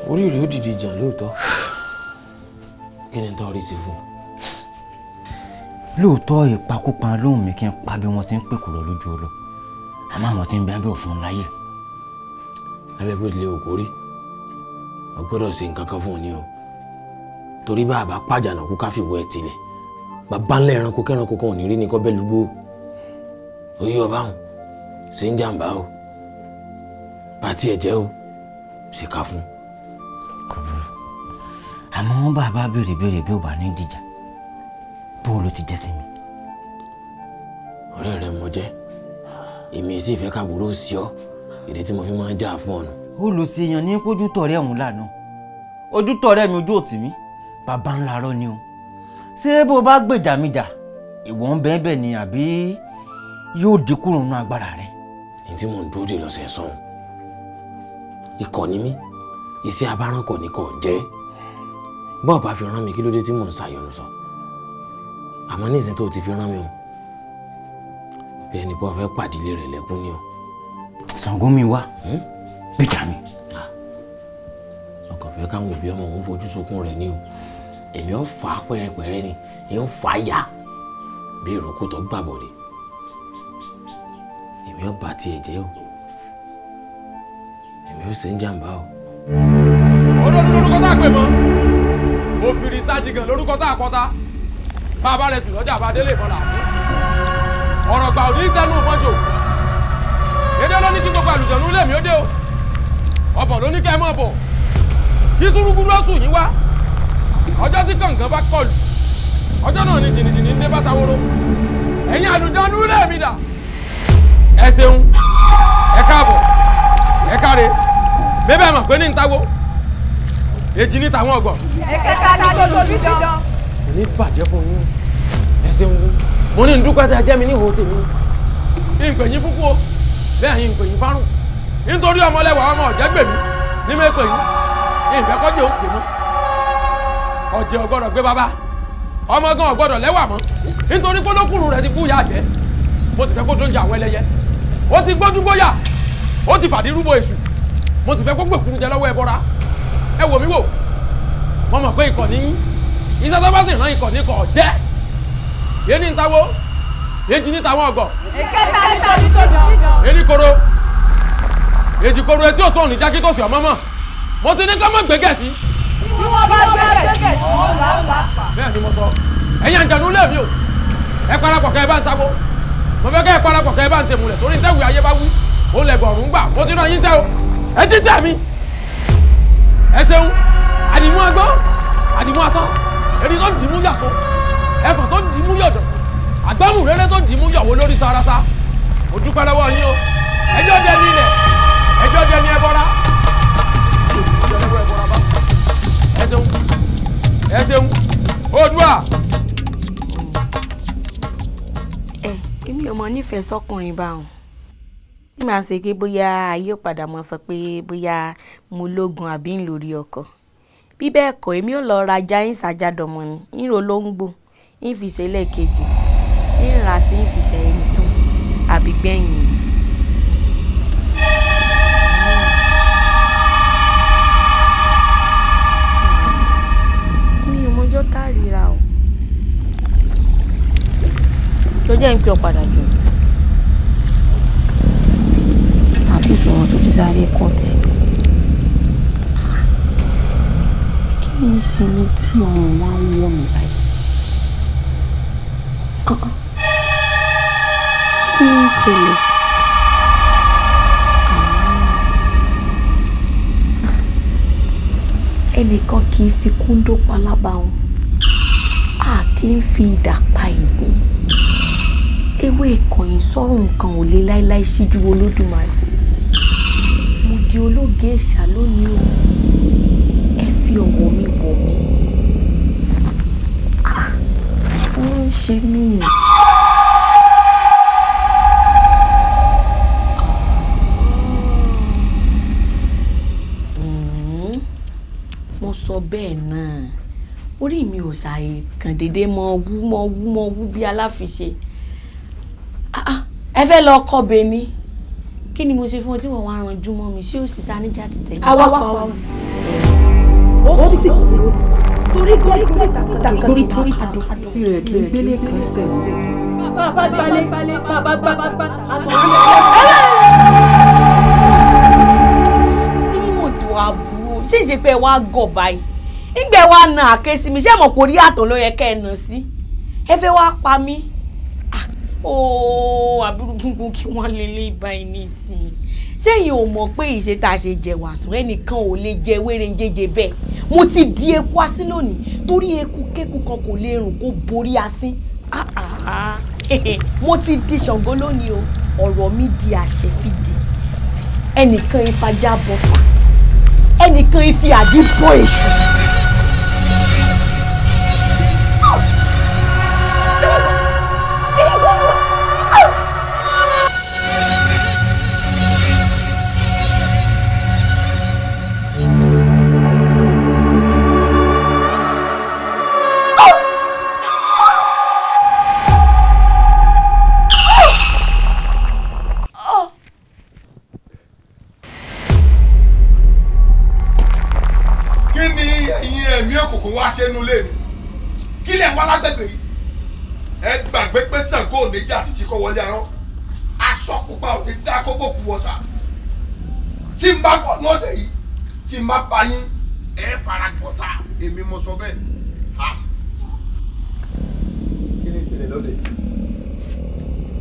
orí rẹ̀ ó dìde jà lóòótọ́ kí ni tó rí sí fún. Lóòótọ́ ìpakúpa lóhùn mi kí n pa bí wọ́n ti ń pè kúrò lójú ọlọ àmọ́ àwọn tí ń bẹ́ẹ̀ bẹ́ẹ̀ fún un láyè. abẹ́ bó tilẹ̀ òkú rí o gbọ́dọ̀ ṣe nǹkan kan fún un ní o torí bá a bá pàjánà kú káfíwọ́ ẹ̀ tilẹ̀ bàbá ńlá ẹranko kẹ́ranko kan ò ní rí ní kọ́ bẹ́ẹ̀ lúgbó oyè ọba hàn ṣe ń jàǹbá o bá tiẹ̀ jẹ́ o ṣe ká fún. kò burú àmọ́ wọ́n bá a bá béèrè béèrè bí ó bá ní dìjà bó ló ti jẹ́ sí mi. ọ̀rẹ́ rẹ mo jẹ́ èmi sì fẹ́ káàbùrò sí ọ ìdí tí mo fi máa ń jà fún ọ̀nà. ó lọ sí èèyàn ní kójú tọ̀rẹ́ ọ̀hún lánàá ojú tọ̀rẹ́ mi ojú òtí mi bàbá ńlá rọ ni o ṣé bó bá gbèjà mi jà ìwọ ń bẹ́ẹ̀ bẹ́ẹ̀ ni àbí yóò dínkù nínú agbára rẹ. ní tí mò ń dúró de lọ́sẹ̀ sọ́hun ikọ̀ ni mí iṣẹ́ abáránkọ̀ ni kò jẹ́ bọ́ọ̀ bá fi rán mi kí ló dé tí mò ń ṣàyọnu sọ àmọ́ ní ìsìn tó ti fi rán mi o bí ẹni pé wọ́n fẹ́ pàdílé rẹ̀ lẹ́kún ni o. Ṣàngó mi wá gbèjà mi. ọkàn fẹ́ káwọn òbí ọmọ òun fojú sunkún rẹ̀ ni o èmi ò fà á pẹ́rẹ́pẹ́rẹ́ ni èmi ò fà á yá bí ìrókò tó gbàbọ̀ rẹ̀ èmi ò bá tiẹ̀ jẹ́ o èmi ò ṣe ń jàǹbá o. olórí lórúkọ tá a pè mọ́ òfìrí tájìgàn lórúkọ tá a kọ́ta bàbá rẹ̀ tù lọ́jà bá délé ìbọn làbú ọ̀rọ̀ gbà ò ní sẹ́nu mọ́jò èdè ló ní kí gbogbo àlùjọ̀nú lèmi ó dé o ọ̀bọ̀ ló ní kẹ́ ẹ mọ̀ bọ̀ kí súrúgbúrú ọ̀sùn yín wá ọjọ́ tí kàǹkàn bá kọlù ọjọ́ náà ni jìnnìjìnnì ń dé bá sáwóró ẹ̀yin àlùjọ̀nú lèmi dà ẹ ṣeun ẹ káàbọ̀ ẹ káre bébè mọ̀ pé ní ń táwó èjì ní tàwọn ọgbọ̀n. ẹ̀kẹ́ta ni tó tóbi dán. ní bàjẹ́ fún yín ẹ ṣeun mo ní ndúpẹ́ tẹ́ jẹ́ mi ní ìhò tèmi. ìpèyìn fúnfún o bẹ́ẹ̀ yín ìpèyìn fárùn nítorí ọmọlẹ́wà ọmọ ọ̀jẹ̀gbèmí ní mẹ́pẹ̀ yín ìfẹ́kọ́jẹ́ òkè mọ́ ọ̀jẹ̀ ọ̀gbọ́dọ̀ gbé bàbá ọmọ gan ọ̀gbọ́dọ̀ lẹ́wà mọ́ nítorí kólókùnrin rẹ̀ ti kú ìyá àjẹ́ mo sì fẹ́ kó tó ń jẹ àwọn ẹlẹ́yẹ ó ti gbójú gbóyà ó ti fàdí rúbọ èṣù mo sì fẹ́ kó gbèkúrú jẹ lọ́wọ́ ẹbọra ẹ wò mí wò mo mọ̀ pé ikọ̀ níyín iṣẹ́ tó bá sì rán ikọ̀ ní kọ̀ jẹ́ yé ní ntawó èjì ní tàwọn ọgbọ̀n. ẹ̀kẹ́ta ni tó tóbi dán. èdè koro èjì koro etí òtún òní jákè tó sì ọmọ mọ̀ mo ti ní ká mọ̀ gbẹ́gẹ̀ sí. bí wọ́n bá gbẹ́gẹ̀ sí wọ́n là á pa. bẹ́ẹ̀ ni mo sọ ẹ̀yin àjànú lèmi o ẹ parapọ̀ kẹ́ ẹ bá ń sáwó mo fẹ́ kẹ́ ẹ parapọ̀ kẹ́ ẹ bá ń ṣèmùlẹ̀ torí ìtẹ́wé ayé bá wí ó lẹ̀ bọ̀rùn gbà mo ti rán yín sẹ́ o ẹ ti tẹ̀ mí ẹ ṣeun àdìmú agbọ́n àdìmú atán èdè tó dìímú yàtọ̀ ẹ̀fọ̀ tó dìímú yọ̀dọ̀ àgbámù rere tó dìímú yọ̀wọ́ lórí sarasa mo dúpẹ́ lọ́wọ́ yín o ẹjọ́ jẹ ní ilẹ̀ ẹjọ́ jẹ ní ẹbọra ẹ ṣeun ẹ ṣeun Oòduà. èmi ò mọ nífẹ̀ẹ́ sọkùnrin báwọn tí màá ṣe pé bóyá ayé padà mọ sọ pé bóyá mo lógun àbí ń lórí ọkọ bí bẹ́ẹ̀ kọ́ èmi ò lọ rajà ń ṣàjàdọ̀mọ ni ń ro lóńgbò ń fi ṣe lẹ́ẹ̀kejì ń rà sí ń fi ṣe ẹni tó àbí gbẹ̀yìn. mi ò mọjọ́ tá a ríra o tó jẹ́ ń pè ọ́ padà jù àti ìṣòro tó ti sáré kọ́ọ̀tì kí ni ìsinmi tí ọ̀run wá ń wọ̀ mí báyìí kí ni ìṣẹ̀lẹ̀ ẹnìkan kì í fi kúndó palábàáhùn a kì í fi idà pa ìgbín ewé ìkọ̀yìn sọ́run kan ò lè láéláé síjú Olódùmarè mo di ológe ẹ̀ṣà lónìí o ẹ fi ọ̀wọ̀ mi wọ̀ mí ó ń ṣe mí. mo sọ bẹ́ẹ̀ náà orí mi ò ṣàì kàn déédéé mọ wú bí aláfiṣe ẹ fẹ́ lọ kọ́be ni kí ni mo ṣe fún ọ tí wọ́n wá ranjú mọ́ mi ṣé ó sì sáníjà ti tẹ̀lé. àwa pa ọ ó sì kúrò torí gbẹ́gbẹ́ tàkàtà lórí tàkàdù rẹ̀ kì í gbélé kan ṣẹ̀ṣẹ̀. bàbá gbalẹ̀ bàbá gbàgbà níwọ̀n tí wàá burú ṣé ìṣe pé wàá gọ̀ báyìí ńgbẹ́ wàá na àké sí mi ṣé mo kò rí àtọ̀ ló yẹ kẹ́ ẹ nà sí ẹ fẹ́ wàá pa mí àbúrò gbogbo kí wọ́n lè lé báyìí nísìnyí sẹ́yìn ò mọ̀ pé ìṣe tá a ṣe jẹ wàsùn ẹnìkan ò lè jẹ wérenjẹjẹ bẹ́ẹ̀ mo ti di eku asín lónìí torí eku kéku kan kò lè rùn kó borí asín mo ti di Ṣàngó lónìí o ọ̀rọ̀ mi di àṣẹfìdì ẹnìkan ìfajá bọ̀fà ẹnìkan ìfi àdí bọ́ èṣù. wá sẹ́nu lé mi kí lẹ̀ ń wá lágbègbè yìí ẹ gbàgbé pé Ṣàngó ò ní jà títí kọ́ wọlé arán aṣọ pupa ò ní dá kó bòkú wọ̀sà tí n bá wọ̀ náà dẹ̀ yìí tí n bá bá yín ẹ fara gbọ́ta èmi mo sọ bẹ́ẹ̀ ha. kí ni ìṣẹ̀lẹ̀ lóde yìí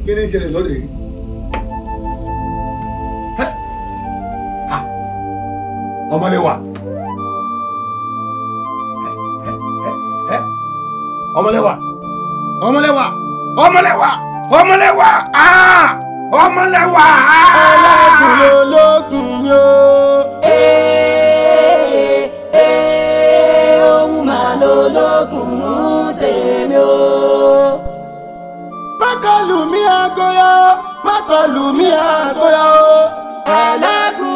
kí ni ìṣẹ̀lẹ̀ lóde yìí ọmọlẹ́wà. ọmọlẹ́wà ọmọlẹ́wà ọmọlẹ́wà ọmọlẹ́wà ọmọlẹ́wà. ẹlẹ́gùn lológun mi o. ohun máa lológun mú tèmi o. mákàlù mi àgọ́yà mákàlù mi àgọ́yà o. ẹlẹ́gùn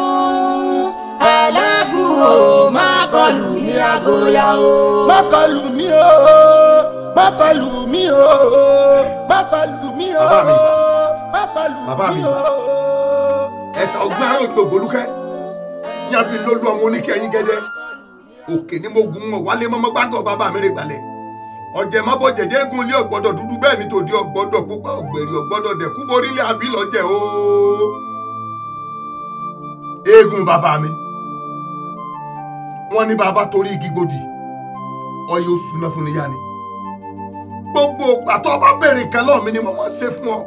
o mákàlù mi àgọ́yà o. mákàlù mi o. mákàlù mi o mákàlù mi o mákàlù mi o. ẹ̀sà ọgbọ́n ará òjò ògbólúkẹ́ yàbí lólu ọmọ oníkẹyìn gẹ́gẹ́ òkè ni mo gun mọ̀ wálé mọ́mọ́ gbàgbọ́ bàbá mi rè gbalẹ̀ ọ̀jẹ̀ má bọ̀ jẹ̀jẹ̀ egun ilé ọ̀gbọ́dọ̀ dúdú bẹ́ẹ̀ ni tòdí ọ̀gbọ́dọ̀ pupa ọ̀gbẹ̀rì ọ̀gbọ́dọ̀ dẹ̀kú borí ilé àbí lọ́jẹ̀ o. eégún bàbá mi wọ́n ní bàbá torí igi gbòdì ọyẹ oṣù náà fún níyà ni gbogbo pàtó ọba béèrè nǹkan lọ́ọ̀ mi ni mo máa ń ṣe fún ọ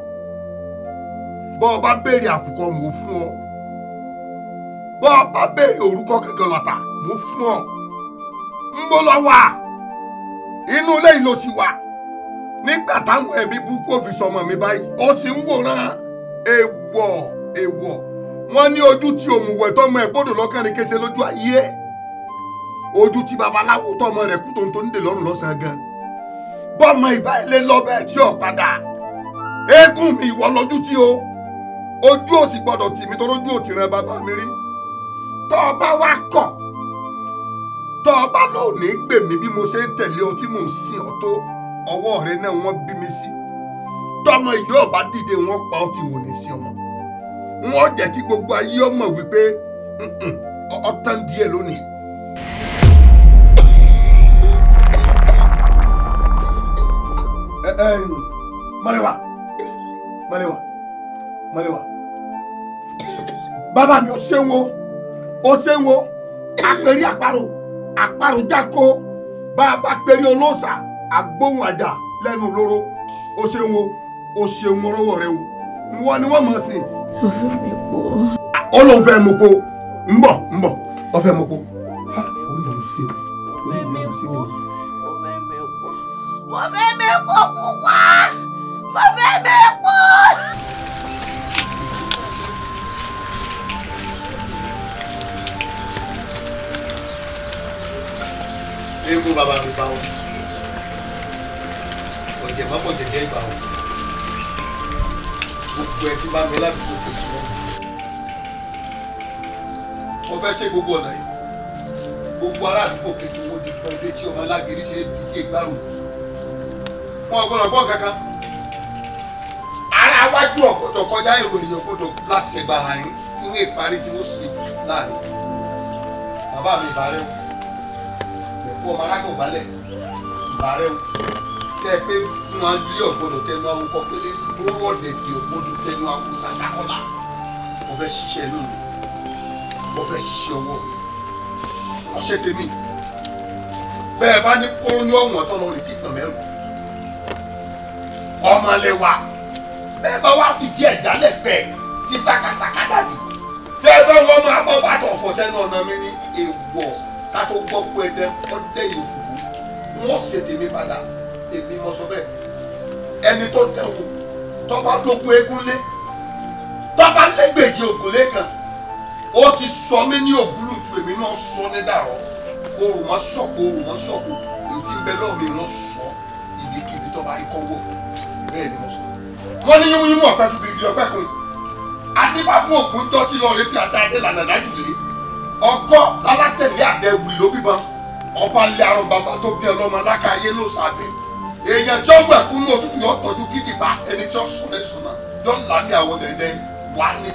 bọ́ ọba béèrè àkùkọ mò ń fún ọ bọ́ ọba béèrè orúkọ kankan lọ́tà mò ń fún ọ ń bọ́ lọ wà inú ilé yìí ló sì wà nígbà táwọn ẹbí burúkú òfin sọmọ mi báyìí ó sì ń wòran èèwọ̀ wọ́n ní ojú tí òmùwẹ̀ tọmọ ẹ̀ gbọ́dọ̀ lọ́kàn ní kése lójú ayé ẹ̀ ojú tí babaláwo tọmọ rẹ̀ kú tó ń tó ń dè lọ́rùn lọ́sàn-án gan bọ́mọ ìbá ilé lọ́bẹ̀ tí ò padà eégún mi ìwọ lójú tí o ojú ò sì gbọdọ̀ tì mí tó lójú ò ti ràn bàbá mi rí tọ́ ọ bá wá kọ̀ tọ́ ọ bá lò ní gbè mí bí mo ṣe ń tẹ̀lé ọ tí mò ń sìn ọ tó ọwọ́ rẹ náà wọ́n bí mi sí tọmọ ìyá ọba dìde wọ́n pa ọ tí wò ní sí ọmọ wọ́n jẹ́ kí gbogbo ayé ọmọ wípé ọtán díẹ̀ lónìí. Malewa. Bàbá mi ò ṣeun o, àpèrí àparò jákó, bàbá pèrí olóòṣà, àgbóhùn àjà lẹ́nu lóró, ó ṣeun rọ́wọ́ rẹ o, wọ́n ni wọ́n mọ̀ sí. Mo fẹ́ mi pọ̀. Ó lóun fẹ́ mo po, ń bọ̀, ó fẹ́ mo po. Mo fẹ́ mẹ́kọ̀ọ́ pupa! Mo fẹ́ mẹ́kọ̀ọ́! Eégún bàbá mi bá wọn. Ọ̀jẹ̀ má bọ̀ jẹ̀jẹ̀ ìgbà wọn. Gbogbo ẹ ti bá mi ládùúgbò tó ti wọ́n. Mo fẹ́ ṣe gbogbo ọ̀nà yìí. gbogbo ará àdúgbò kejì wọn di pọ̀ ilé tí ọmọ alágiri ṣe di tí ìgbàrò wọn gbọ́dọ̀ gbọ́ kankan ara wájú ọ̀gbọ́dọ̀ kọjá ìròyìn ọ̀gbọ́dọ̀ láṣẹ gbà hàn yín tí wọ́n ìparí tí wọ́n sì láàrin bàbá mi ìbàrẹ̀ o ẹ̀kú ọmọ alágbò balẹ̀ ìbàrẹ̀ o kẹ́ ẹ pé fún wa bí ọ̀gbọ́dọ̀ tẹnu awo kọ pé dúró ọ̀dẹ̀ bí ọ̀gbọ́dọ̀ tẹnu awo sàṣàkọ́lá mo fẹ́ ṣiṣẹ́ inú mi mo fẹ́ ṣiṣẹ́ ọwọ́ mi ọ̀ṣẹ́ tèmi bẹ́ẹ̀ bá ní kóró ní ọ̀wọ́n tó lọ rí tí pẹ̀ mẹ́rù ọmọlẹ́wà bẹ́ẹ̀ bá wá fìdí ẹ̀ jálẹ̀ bẹ́ẹ̀ tí sàkàsàkà dàbí ṣé ẹ bá wọn máa bọ́ bàtọ̀ ọ̀fọ̀ sẹ́nu ọ̀nà mi ní èèwọ̀ ká tó gbọ́ pé ẹdẹ ọdẹ yìí fùkú wọ́n ṣe tèmi padà èmi mọ sọ bẹ́ẹ̀ ẹni tó dẹ̀wò tọ́ba lógún eégún lé tọ́ba lẹ́gbẹ̀jì ògùnlé kan ó ti sọ mí ní ògúlùtù èmi náà sọ ní dàrọ́ orò mọ́ sọ̀kò èyí tí ń bẹ lọ́ọ̀ mi náà sọ ibikíbi tọ́ba ikọ̀ wọ̀ bẹ́ẹ̀ ni mo sọ. wọ́n ní yúnmú ọ̀pẹ tó bìrì ọ̀pẹ kun adébáfún ògùn jọ tí lọ́ọ́ lè fi àdá adé lànà dájúlé ọkọ lálátẹ̀lé àdẹ wùlì ló bíbọn ọba ńlẹ àrùn bàbá tó bí ọlọ́mọ aláka ayé ló sàbẹ̀ èèyàn tí ó gbọ́ ẹ̀kú ní òtútù yóò tọ́jú kídìbà ẹni tí ó sùn lè sùn náà yóò lámì àwọ̀ dẹ̀dẹ̀ wà ní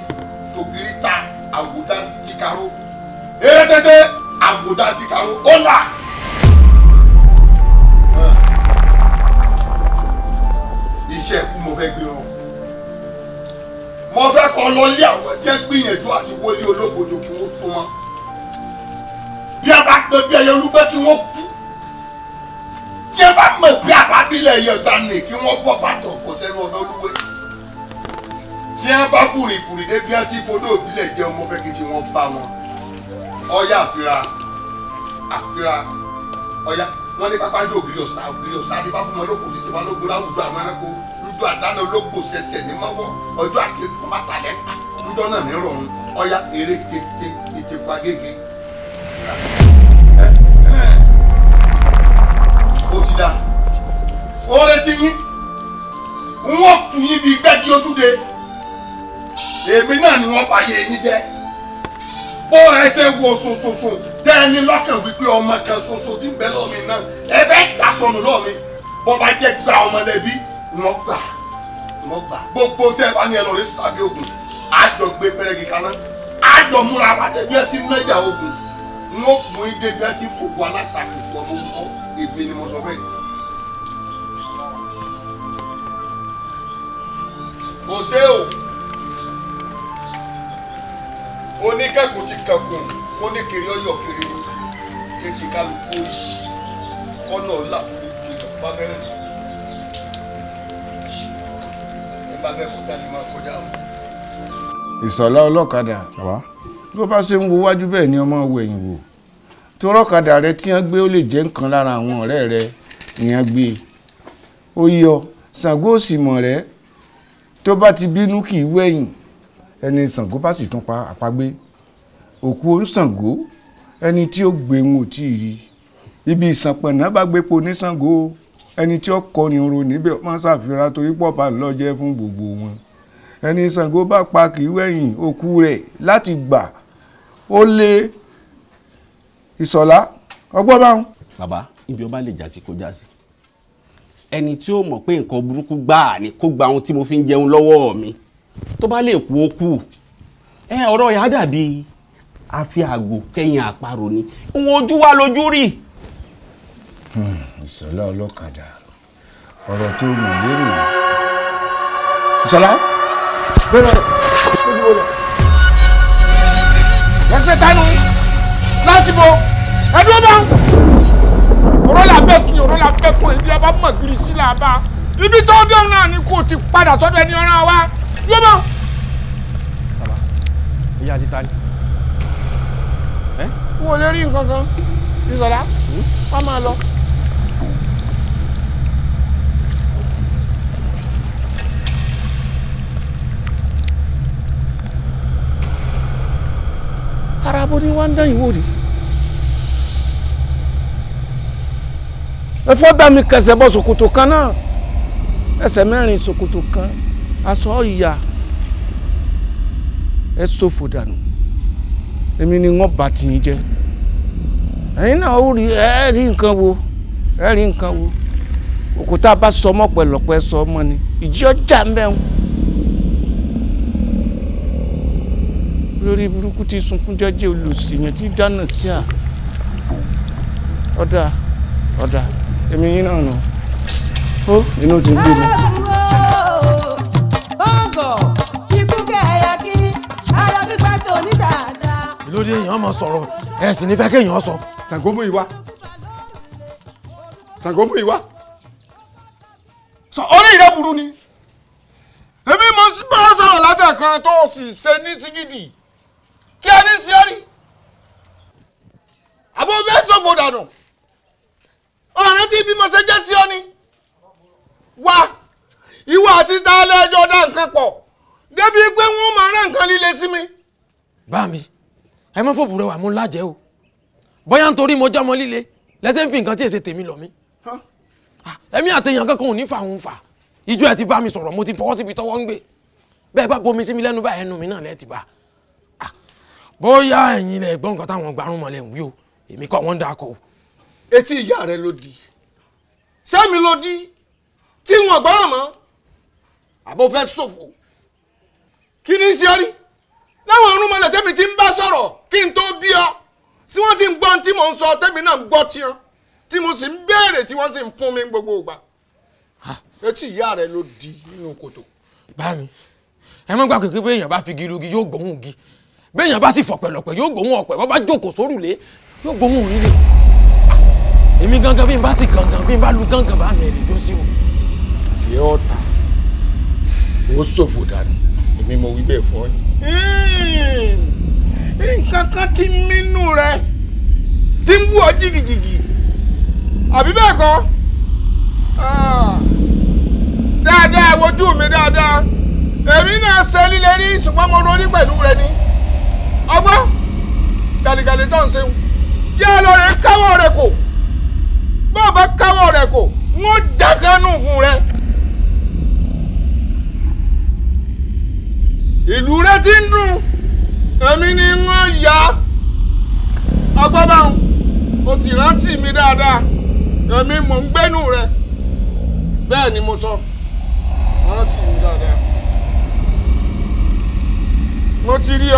tògìrì ta àwòdà tìkàró eré tètè àwòdà tìkàró ó là. iṣẹ́ ikú mo fẹ́ gbé wọn mo fẹ́ kọ́ lọ lé àwọn tí ẹ gbìyànjú àti wọlé ológbòjò kí wọ́n tó mọ́ bí a bá pẹ́ bí ẹyẹ olúgbẹ́ kí wọ́n kú tí ẹ bá mọ̀ bí àbábílẹ̀ ẹyẹ ọ̀tá nì kí wọ́n bọ́ bàtọ̀ fọ̀ sẹ́nu ọ̀nà olúwẹ̀ tí ẹ bá bùrìbùrì dé bí ẹ ti fodó òbílẹ̀ jẹ́ ọmọ fẹ́ kí tí wọ́n bá wọn ọ̀yà àfira ọ̀yà wọ́n ní pápá ń dé ògiri ọ̀sá adé bá fún wọn lóko títí wọn lóko láwùjọ àwọn ẹranko njọ àdáná ológbò ṣẹṣẹ ní mọ́wọ́ ọjọ́ àkéjù kọ́ bàtà lẹ́pa njọ náà ní rọrùn ọ̀yà eré tètè ìtẹ̀kọ́ agége. ó ti dá ó retí yín wọ́n tù yín bíi gbẹ́gi ojúde èmi náà ni wọ́n bá yé yín jẹ́ ó ẹsẹ̀ wo sososo tẹ́ ẹni lọ́kàn wípé ọmọ kan ṣoṣo tí ń bẹ lọ́ọ̀mì náà ẹ fẹ́ gbà sọnù lọ́ọ̀mì bọ́ bá jẹ́ gba ọmọlẹ́bí wọ́n gbà gbogbo tẹ́ ẹ bá ní ẹ lọ rí sàbí ogun àjọ gbé pẹrẹgì kaná àjọ múra wà débi ẹ ti nájà ogun wọ́n mú i débi ẹ ti fòkù alátakò fún ọmọ orúkọ èmi ni mo sọ bẹ́ẹ̀. kò sé o oníkẹ́kùn ti kẹkùn kó ní kiri ọyọ kiri ni kéètì kálukú ìṣí ọ̀nà ọ̀la fún gbogbo ìjọba bá fẹ́rẹ̀ ẹ bá fẹ́ kó dání máa kọjá o. ìsọ̀lá ọlọ́kadà tó bá ṣe ń wo wájú bẹ́ẹ̀ ni ọmọ wo ẹ̀yìn wò tó rọ́kadà rẹ tí wọ́n gbé ó lè jẹ́ nǹkan lára àwọn ọ̀rẹ́ rẹ ìyẹn gbé ó yọ Ṣàngó òsì mọ̀ rẹ tó bá ti bínú kì í wẹ̀yìn ẹni Ṣàngó bá sì tún pa àpagbé òkú oníṣàngó ẹni tí ó gbé wọn ò tí ì rí ibi ìsànpọ̀nà bá gbépo ní Ṣàngó ẹni tí ó kọrin oro níbẹ̀ máa ṣàfihàn torí pọ̀ bá ń lọ́jẹ́ fún gbogbo wọn ẹni Ṣàngó bá pa kì í wẹ̀yìn òkú rẹ̀ láti gbà ó lé Ìṣọ̀lá ọgbọ́n báwọn. bàbá ibi ọba lè jásí kó jásí ẹni tí ó mọ̀ pé nǹkan burúkú gbáà ni kó gba ohun tí mo fi ń jẹun lọ́wọ́ mi tó bá lè kú ó kú ọ̀rọ̀ yà á dàbí àfi àgò kẹ́yìn àparò ni òun ojú wa lójú rí. Ìṣọ̀lá ọlọ́kadà ọ̀rọ̀ tó mọ̀ lérò Ìṣọ̀lá bẹ́ẹ̀ ẹsẹ̀ tánú láti bọ̀ ẹdúró bá ọ̀rọ̀ là bẹ́ sí ọ̀rọ̀ là bẹ́ fún ibi ọba mọ̀ gírí sí là bá ibi tó dé náà ni kò ti padà sọ́dọ̀ ẹni ọ̀ràn wa yóò bá. bàbá ìyá ti ta ni. wọ́n lè rí nǹkan kan Ìṣọ̀lá wọ́n máa lọ. ara bó ni wọ́n ń dán ìwò rí. ẹ fọ́ bá mi kẹsẹ̀ bọ́ ṣòkòtò kan náà ẹsẹ̀ mẹ́rin ṣòkòtò kan aṣọ ìyá ẹ ṣòfò dànù èmi ni wọ́n bá tiyín jẹ́ ẹ̀yin náà ó rí ẹ rí nǹkan wo ẹ rí nǹkan wo òkúta bá sọ ọmọ pẹ̀lọpẹ̀ sọ ọmọ ni ìjì ọjà ń bẹ̀rù lórí burúkú tí sunkún jẹ́jẹ́ olùsìyàn tí dáná sí à ọ̀dà èmi yín náà nù ó inú ti ń gbé mi. lóde èèyàn máa sọ̀rọ̀ ẹ sì ní fẹ́ kéèyàn sọ. Ṣàngó mú ìwá Ṣàngó mú ìwá sọ orí rẹ burú ni èmi mo bá sọ̀rọ̀ látẹ̀kan tó sì ṣe ní sígídì kí a ní sí ọ rí àbò bẹ́ẹ̀ sọ̀fọ̀ dànù ọ̀rẹ́ tí bí mo ṣe jẹ́ sí ọ ni wá ìwọ àti tálẹ́ ẹjọ́ dá nǹkan pọ̀ débi pé wọ́n máa rán nǹkan líle sí mi. bá mi ẹ mọ fòbù rẹ wà mú lájẹ o bóyá nítorí mo jọmọ líle lẹsẹ ń fi nǹkan tí èsè tèmi lọ mí ẹmí àtẹyàn kankan ò ní fà ń fà ìjọ ẹ ti bá mi sọ̀rọ̀ mo ti fọwọ́ síbi tọ́wọ́ ń gbé bẹ́ẹ̀ bá bomi sí mi lẹ́nu báyìí ẹnu mi náà lẹ́ẹ̀ ti bá bóyá ẹ̀yin lẹ gbọ́ nǹkan táwọn gbarún mọ́lẹ̀ ń wí o èmi kọ́ wọ́n ń dakọ̀ o. etí ìyá rẹ ló di sẹ́mi ló di tí wọn gbọ́ràn mọ́ àbò fẹ́ ṣòfò kí ni í ṣe rí láwọn ọ̀run mọ́lẹ̀ tẹ́mi ti ń bá sọ̀rọ̀ kí n tó bí ọ tí wọ́n ti ń gbọ́ tí mò ń sọ tẹ́mi náà ń gbọ́ tiẹ̀ tí mo sì ń béèrè tí wọ́n sì ń fún mi gbogbo ìgbà etí ìyá rẹ ló di nínú kòtò. bá mi ẹ má gbà pé béèyàn bá fi girugi yóò gbóhùn gi béèyàn bá sì fọ̀ pẹ̀lọ̀pẹ̀ yóò gbóhùn ọ̀pẹ̀ bá bá jókòó sórùlé yóò gbóhùn líle èmi gangan bí n bá ti gangan bí n bá lu gangan bá mi ẹ̀ lè jó sí o. tiẹ̀ ọ̀tá ó ṣòfò dànù èmi mo wí bẹ́ẹ̀ fún ọ yìí. nǹkan kan ti mínú rẹ tí ń bú ọ jìgìjìgì àbí bẹ́ẹ̀ kọ́ dáadáa wojú mi dáadáa èmi náà ṣe líle rí ṣùgbọ́n mo ronú pẹ̀lú rẹ ni ọgbọ́n gàlìgàlì tó ń ṣeun jẹ́ lọ́rẹ̀ káwọ́ rẹ kò bá bá káwọ́ rẹ kò wọ́n jákánú fún rẹ. ìlú rẹ ti ń dùn èmi ni wọ́n yá ọgbọ́n báwọn o sì rántí mi dáadáa èmi mò ń gbénú rẹ bẹ́ẹ̀ ni mo sọ rántí mi dáadáa mo ti rí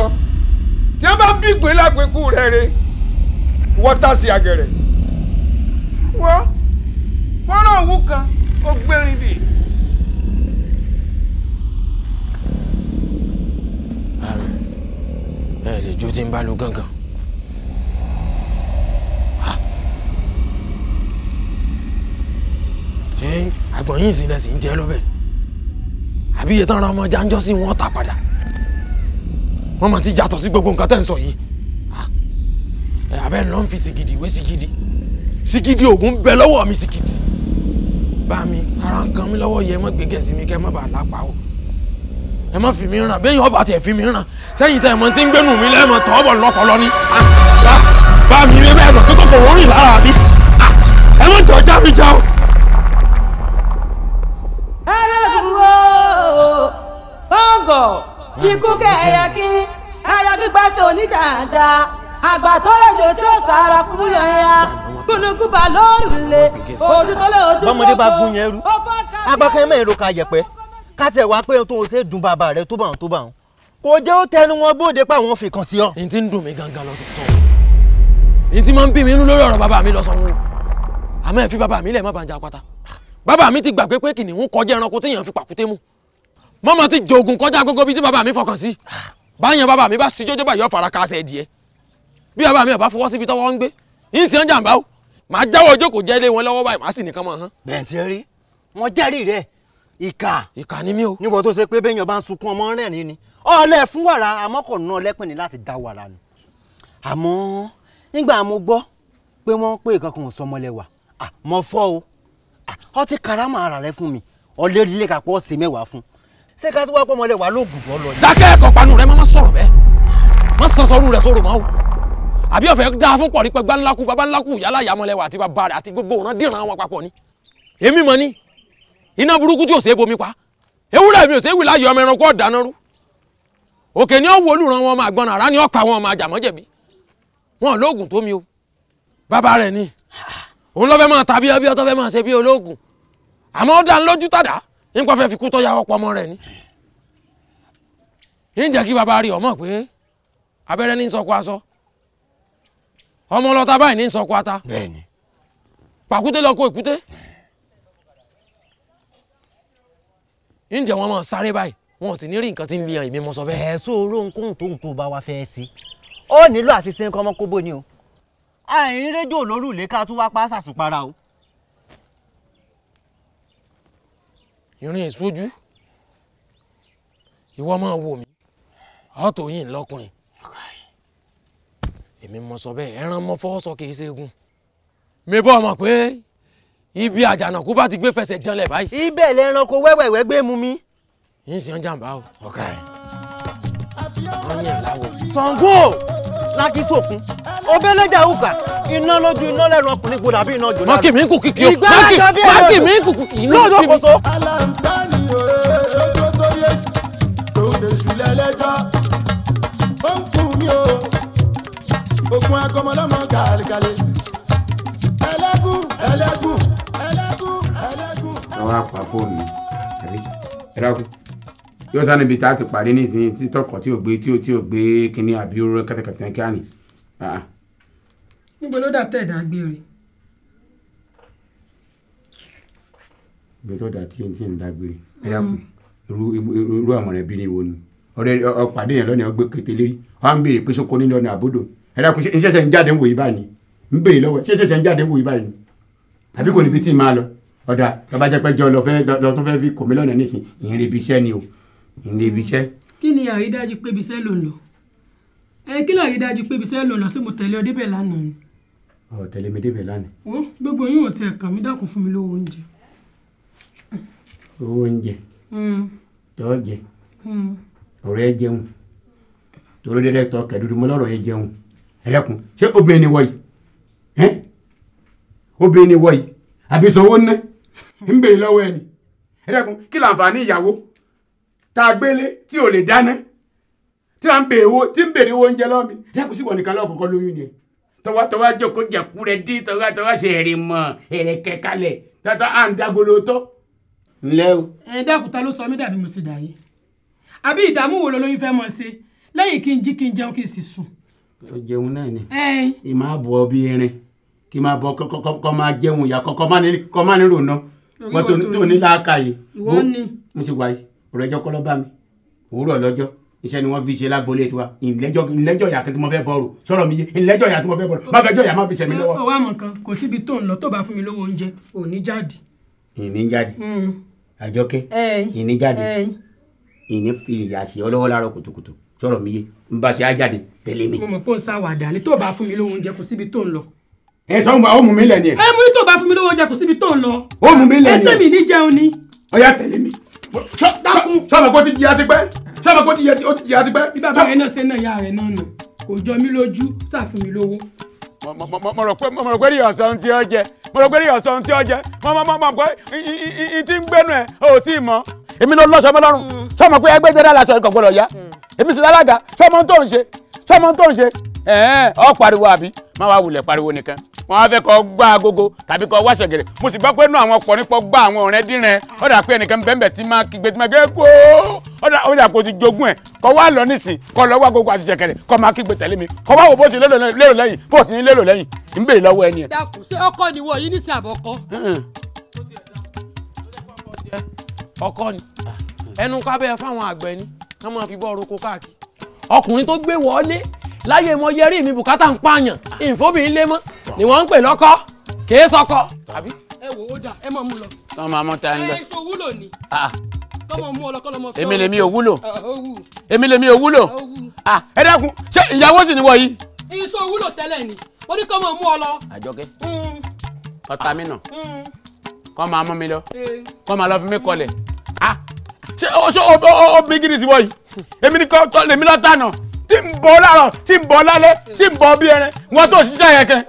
ọ tí wọ́n bá bí ìpín lápẹ́kù rẹ re wọ́tá sí agẹ̀rẹ̀ wọ́n fọ́nrán òwú kan ó gbérin dì. ẹ lè jó tí ń bá lu gángan ṣé àgbọ̀n yìí sì lẹ́sìn ń jẹ́ lọ́bẹ̀ àbí iye tán ra ọmọ jáńjọ́ sí wọn tà padà wọ́n mọ̀ ti jàtọ̀ sí gbogbo nǹkan tẹ́ ń sọ yìí abẹ́ lọ́n fi sìgìdì wé sìgìdì ògùn bẹ lọ́wọ́ mi sìgìdì bá mi ara ń kan mi lọ́wọ́ yẹ ẹ má gbégẹ̀ sí mi kẹ́ ẹ má bàa lápá o ẹ má fi mi ràn bẹ́ẹ̀ yẹn ọba tiẹ̀ fi mi ràn sẹ́yìn tẹ́ ẹ mọ tí ń gbénu mi lẹ́ẹ̀mọ tọ́ ọ bọ̀ lọ́pọ̀lọ́ ni bá mi rí bẹ́ẹ̀ lọ pé kòkòrò rìn lára mi ẹ má jọ já mi já o. ẹlẹ́dùnwó gbọ̀ngàn kíkú kẹ̀yà kí ẹyà gbígbà tí oníjàjà àgbà tó lẹ́jọ́ tí ó sára kúrò ẹ̀yà gbólógúnba lórùlé ojú tó lé ojú tó kú. bọ́mọdé bá gún yẹn rú agbákẹ́ mẹ́rin ló ka yẹ̀pẹ́ ká tẹ̀ wá pé tó o ṣe dùn bàbá rẹ tó bá wọn kò jẹ́ ó tẹnu wọn bóde pé àwọn fi kàn sí ọ. n ti ń dùn mí gangan lọ sọ n ti máa ń bí mi inú lórí ọ̀rọ̀ bàbá mi lọ sọ wọn àmọ́ ẹ fi bàbá mi lẹ̀ má bàjẹ́ apáta bàbá mi ti gbàgbé pé kìnìún kọjá ẹranko téèyàn fi pàkúté mú mọ́mọ́ ti jogun kọjá gbogbo bíi tí bàbá mi fọkàn sí báyẹn bàbá mi bá sí jọjọ báyọ̀ fara kásẹ̀ díẹ̀ bí bàbá mi ò bá fọwọ́ síbi tọ́wọ́ ń gbé yín ti ń jàǹbá o màá jáwọ́ ojókòó jẹ́ ilé wọn lọ́wọ́ báyìí màá sì nìkan mọ̀ hán. bẹ́ẹ̀ ti rí wọn jẹ́rìí rẹ̀ ìkà ni mí o. níbo tó ṣe pé béèyàn bá ń sunkún ọmọ rẹ́rìn ni ọ̀lẹ́ fún wàrà àmọ́ kò ná lẹ́pìn ní láti dá wàrà nù. àmọ́ nígbà mo gbọ́ pé wọ́n pé ìkankan ò sọmọlẹ́wà mo fọ́ o ọtí karama ara rẹ fún mi ọlẹ́rìí lè kápọ̀ ọ̀sẹ̀ mẹ́wàá fún ṣé ká tó wá pọ́ ọmọlẹ́wà lóògùn bọ́ lọ. dákẹ́ ẹ̀kọ́ panu rẹ má sọ̀rọ̀ bẹ́ẹ̀ má sọ̀sọ̀rù rẹ̀ sọ̀rọ̀ máa o àbí ọ̀fẹ́ dáa fún pọ̀ ní pẹ́ gbáńlákú babáńlákú yálà yàmọ̀lẹ́wà àti bàbá rẹ̀ àti gbogbo òun dìran wọn papọ̀ ni èmi mọ̀ ni iná burúkú tí ò ṣe é bomi pa ewúrẹ́ mi ò ṣe é wì láyé ọmọ ẹranko ọ̀dáná rú òkè ni ó wo olùran wọn máa gbọ́n ara ni ó pa wọn máa jàmọ́ jẹ̀bi wọn lóògùn tó mi o bàbá rẹ̀ ni òun ló fẹ́ máa tàbí ẹbí ọtọ́ fẹ́ máa ṣe bí olóògùn àmọ́ ó dá ń lójú tàdá nípa fẹ́ fi kú tọ́ya ọ̀pọ̀ ọmọ rẹ̀ ni ń jẹ́ kí bàbá rí ọmọ pé abẹ́rẹ́ ní sọkọ aṣọ ọmọ ọlọ́ta báyìí ní sọkọ ata pàkúté lọ kó èkúté ń jẹ́ wọn máa sáré báyìí wọn ò sì ní rí nǹkan tí ń liyan ìmí mọ́ sọ bẹ́ẹ̀. ẹ̀ẹ́sọ orónkóhùn tóun tó bá wa fẹ́ sí ó nílò àti sin kọ́mọ́ kóbó ni o àìrín rédíò lórúlé ká tún wá pa sàṣùpara o. ìrìn ìṣojú ìwọ máa wò mí ọ̀tọ̀ yìí lọ́kùnrin èmi mọ sọ bẹ́ẹ̀ ẹran mọ́ fọwọ́ sọ kìí ṣẹ́gun mi bọ́ ọmọ pé ibi àjànàkú bá ti gbé fẹsẹ̀ janlẹ̀ báyìí. ibẹ̀ lẹ́ranko wẹ́wẹ̀wẹ́ gbé mu mi. yín sì ń jàǹbá o. wọ́n yẹn láwọ̀. Ṣàngó lákì sókun obìnrin òkà iná lójú iná lẹ́nu ọkùnrin gbọdọ̀ àbí iná jòlá. mọ́kì mi ń kú kìkì o mọ́kì mi ń kú kìkì inú lóòdò kò so. aláǹtánì ojú sórí èsì tó tẹ̀sù lẹ́lẹ́jọ́ ó ń kú mi o ogun agọmọlọmọ gàlígàlí ẹlẹ́gùn ẹlẹ́gùn ẹlẹ́gùn ẹlẹ́gùn. lọ́wọ́ àpá fóònù àbí ẹ dákun yóò sá níbi tá a ti parí nísìnyí títọ́kọ̀ tí ò gbé kínní àbí oró kẹ́tẹ́kẹ́tẹ́ kí á nì. níbo ló dà tẹ̀ dá gbére. ibi tó dà tí ń dágbére ẹ dákun irú àwọn ẹbí ni wo ni ọ̀rẹ́ ọ̀pàdé yẹn lọ́nà ọgbẹ́ kété lérí wọ́n á ń béèrè pé sóko nílò ọ̀nà àbódò ẹ dákun ṣe ṣẹ̀ṣẹ̀ ń jáde ń wò yí báyìí ń béèrè lọ́wọ́ ṣe ṣẹ̀ṣẹ̀ ń jáde ń wò yí báyìí àbí kò níbi tí ì máa lọ ọ̀dà tọ́ba jẹ́ pẹ́jọ́ lọ tún fẹ́ fi kòmí lọ́nà nísìn ìrìn ibi iṣẹ́ ni o ìrìn ibi iṣẹ́. kí ni àrídájú pé ibi iṣẹ́ ló ń lọ kí ni àrídájú pé ibi iṣẹ́ ló ń lọ sí mo tẹ̀lé ọ débẹ̀ lánàá ni. ọ̀ tẹ̀lé mi débẹ̀ lánàá. gbogbo yín ò tiẹ̀ kàn mí dákun fún mi lówó oúnjẹ. owó oúnjẹ tọ́ jẹ ọ̀rẹ́ jẹun torí dẹ́dẹ́ tọ́ kẹ̀dúdú mọ́ lọ́rọ̀ yẹn jẹun ẹ̀rẹ́kùn ṣé obìnrin ni wọ̀ yìí obìnrin ni wọ̀ yìí àbí sanwó ná ń béèrè lọ́wọ́ ẹni ẹ̀rẹ́kùn kí láǹfààní ìyàwó tá a gbélé tí ò lè dáná tí à ń béèrè owó oúnjẹ lọ́wọ́ mi ẹ̀rẹ́kùn sí wọ̀ nìkan lọ́wọ́ kọ́kọ́ lóyún ni tọwọ́ jókòó jẹ̀kú rẹ̀ dín tọwọ́ ṣe èrè mọ́ èrè kẹkalẹ̀ tọ́tọ́ à ń dágolo tó ńlẹ́ o. dákúta ló sọ mí dàbí mo sì dà yìí àbí ìdààmú wo lolóyún fẹ́ mọ̀ ṣe lẹ́yìn kí n jí kí n jẹun kí n sì sùn. ó jẹun náà ni ìmọ̀ àbọ̀ bí irin kí n máa bọ kọ́ máa jẹun ìyá kọ́ máa nílò ná wọ́n tó ní láàkà yìí. ìwọ ni. mo ti wá yìí ọ̀rọ̀ ẹjọ́ kọ́ lọ́ bá mi òwúrọ̀ lọ́jọ́ iṣẹ́ ni wọ́n fi ṣe lágbolé tiwa ìlẹ́jọ́ ìyá tí mo fẹ́ bọ̀rù sọ̀rọ̀ mi yé ìlẹ́jọ́ ìyá tí mo fẹ́ bọ̀rù má fẹ́ jọ́ ìyá má fi ṣẹ̀mí lọ́wọ́. ọwọ́ àmọ̀ kan kò síbi tó ń lọ tó bá fún mi lówó oúnjẹ ò ní jáde. ìní jáde àjọkẹ́ ìní jáde ìní fi ìyá sí ọlọ́wọ́ láàárọ̀ kùtùkùtù sọ̀rọ̀ mi yé n bá ti á jáde tẹ̀lé mi. mo mọ̀ pé ó ń sáwàdà ni tó bá fún mi lówó oúnjẹ kò síbi tó ń lọ. ẹ sọ ó mú mi lẹ ni ẹ. mo ní tó bá fún mi lówó oúnjẹ kò síbi tó ń lọ. ó mú mi lẹ ni ẹ. ẹsẹ̀ mi ní jẹun ni. ọyá tẹ̀lé mi. sọ́mọ kó ti jìyà ti pẹ́ sọ́mọ kó ti jìyà ti pẹ́. bí bàbá rẹ náà ṣe náà ìyá rẹ náà nà kò jọ mí lójú tá a fún mi lówó. mo rò pé rí ọ̀sán ohun tí ó jẹ mo rò pé rí ọ̀sán ohun tí ó jẹ mo pé ìtí ń gbénu ẹ̀ ò tí ì mọ̀ èmi ló lọ́sọ̀ mọ́ lọ́rùn sọ́mọ pé ẹgbẹ́ jẹ́dá làṣọ ikọ̀ gbọ́dọ̀ yá èmi sì lálága sọ́mọ tó ń ṣe ọ pariwo àbí má wàá wulẹ̀ pariwo nìkan wọn á fẹ́ kọ́ gbá agogo tàbí kọ́ wá ṣẹ̀gẹ̀rẹ̀ mo sì gbọ́ pé inú àwọn ọkọ̀ nípa gbá àwọn ọ̀rẹ́ dínrẹ̀ ó dà pé ẹnìkan bẹ́ẹ̀ tí máa kígbe tí máa gé kó ó dà kó ti jogún ẹ̀ kọ́ wá lọ nísìn kọ́ lọ wá agogo àti ṣẹ̀gẹ̀rẹ̀ kọ́ máa kígbe tẹ̀lé mi kọ́ wá wò bó ṣe lérò lẹ́yìn bó sì ní lérò lẹ́yìn ń béèrè lọ́wọ́ ẹni ẹ̀. dákun ṣé ọkọ ni wọ yìí nísìn àbọ̀kọ. ọkọ ni ẹnu kábẹ́ fáwọn àgbẹ̀ ni wọ́n máa fi bọ́ orúkọ káàkiri ọkùnrin tó gbé wọlé láyé mọ yẹrí mi bùkátà ń pààyàn ìfóbìnrin lé mọ́ ni wọ́n ń pè lọ́kọ kìí sọkọ. ẹ wò ó dà ẹ mọ̀ mú lọ. tọ́ máa mọ́ ta ń lọ. ẹ sọ wúlò ni. tọ́mọ mú ọ lọ kọ́ lọ́mọ fẹ́. èmi lèmi ò wúlò. èmi lèmi ò wúlò. ẹ dákun ṣé ìyàwó sì ni wọ yìí. ìsọ wúlò tẹ́lẹ̀ ni ó ní kọ́mọ mú ọ lọ. àjọkẹ́ ọ̀tá mi nà kọ́ máa mú mi lọ kọ́ máa lọ fi mí kọlẹ̀ ṣé ó bí gidi sí wọ yìí èmi ni kọ́ lèmi lọ́ tànà tí ń bọ̀ láàárọ̀ tí ń bọ̀ lálẹ́ tí ń bọ̀ bí ẹran wọn tó ṣiṣẹ́ yẹn kẹ́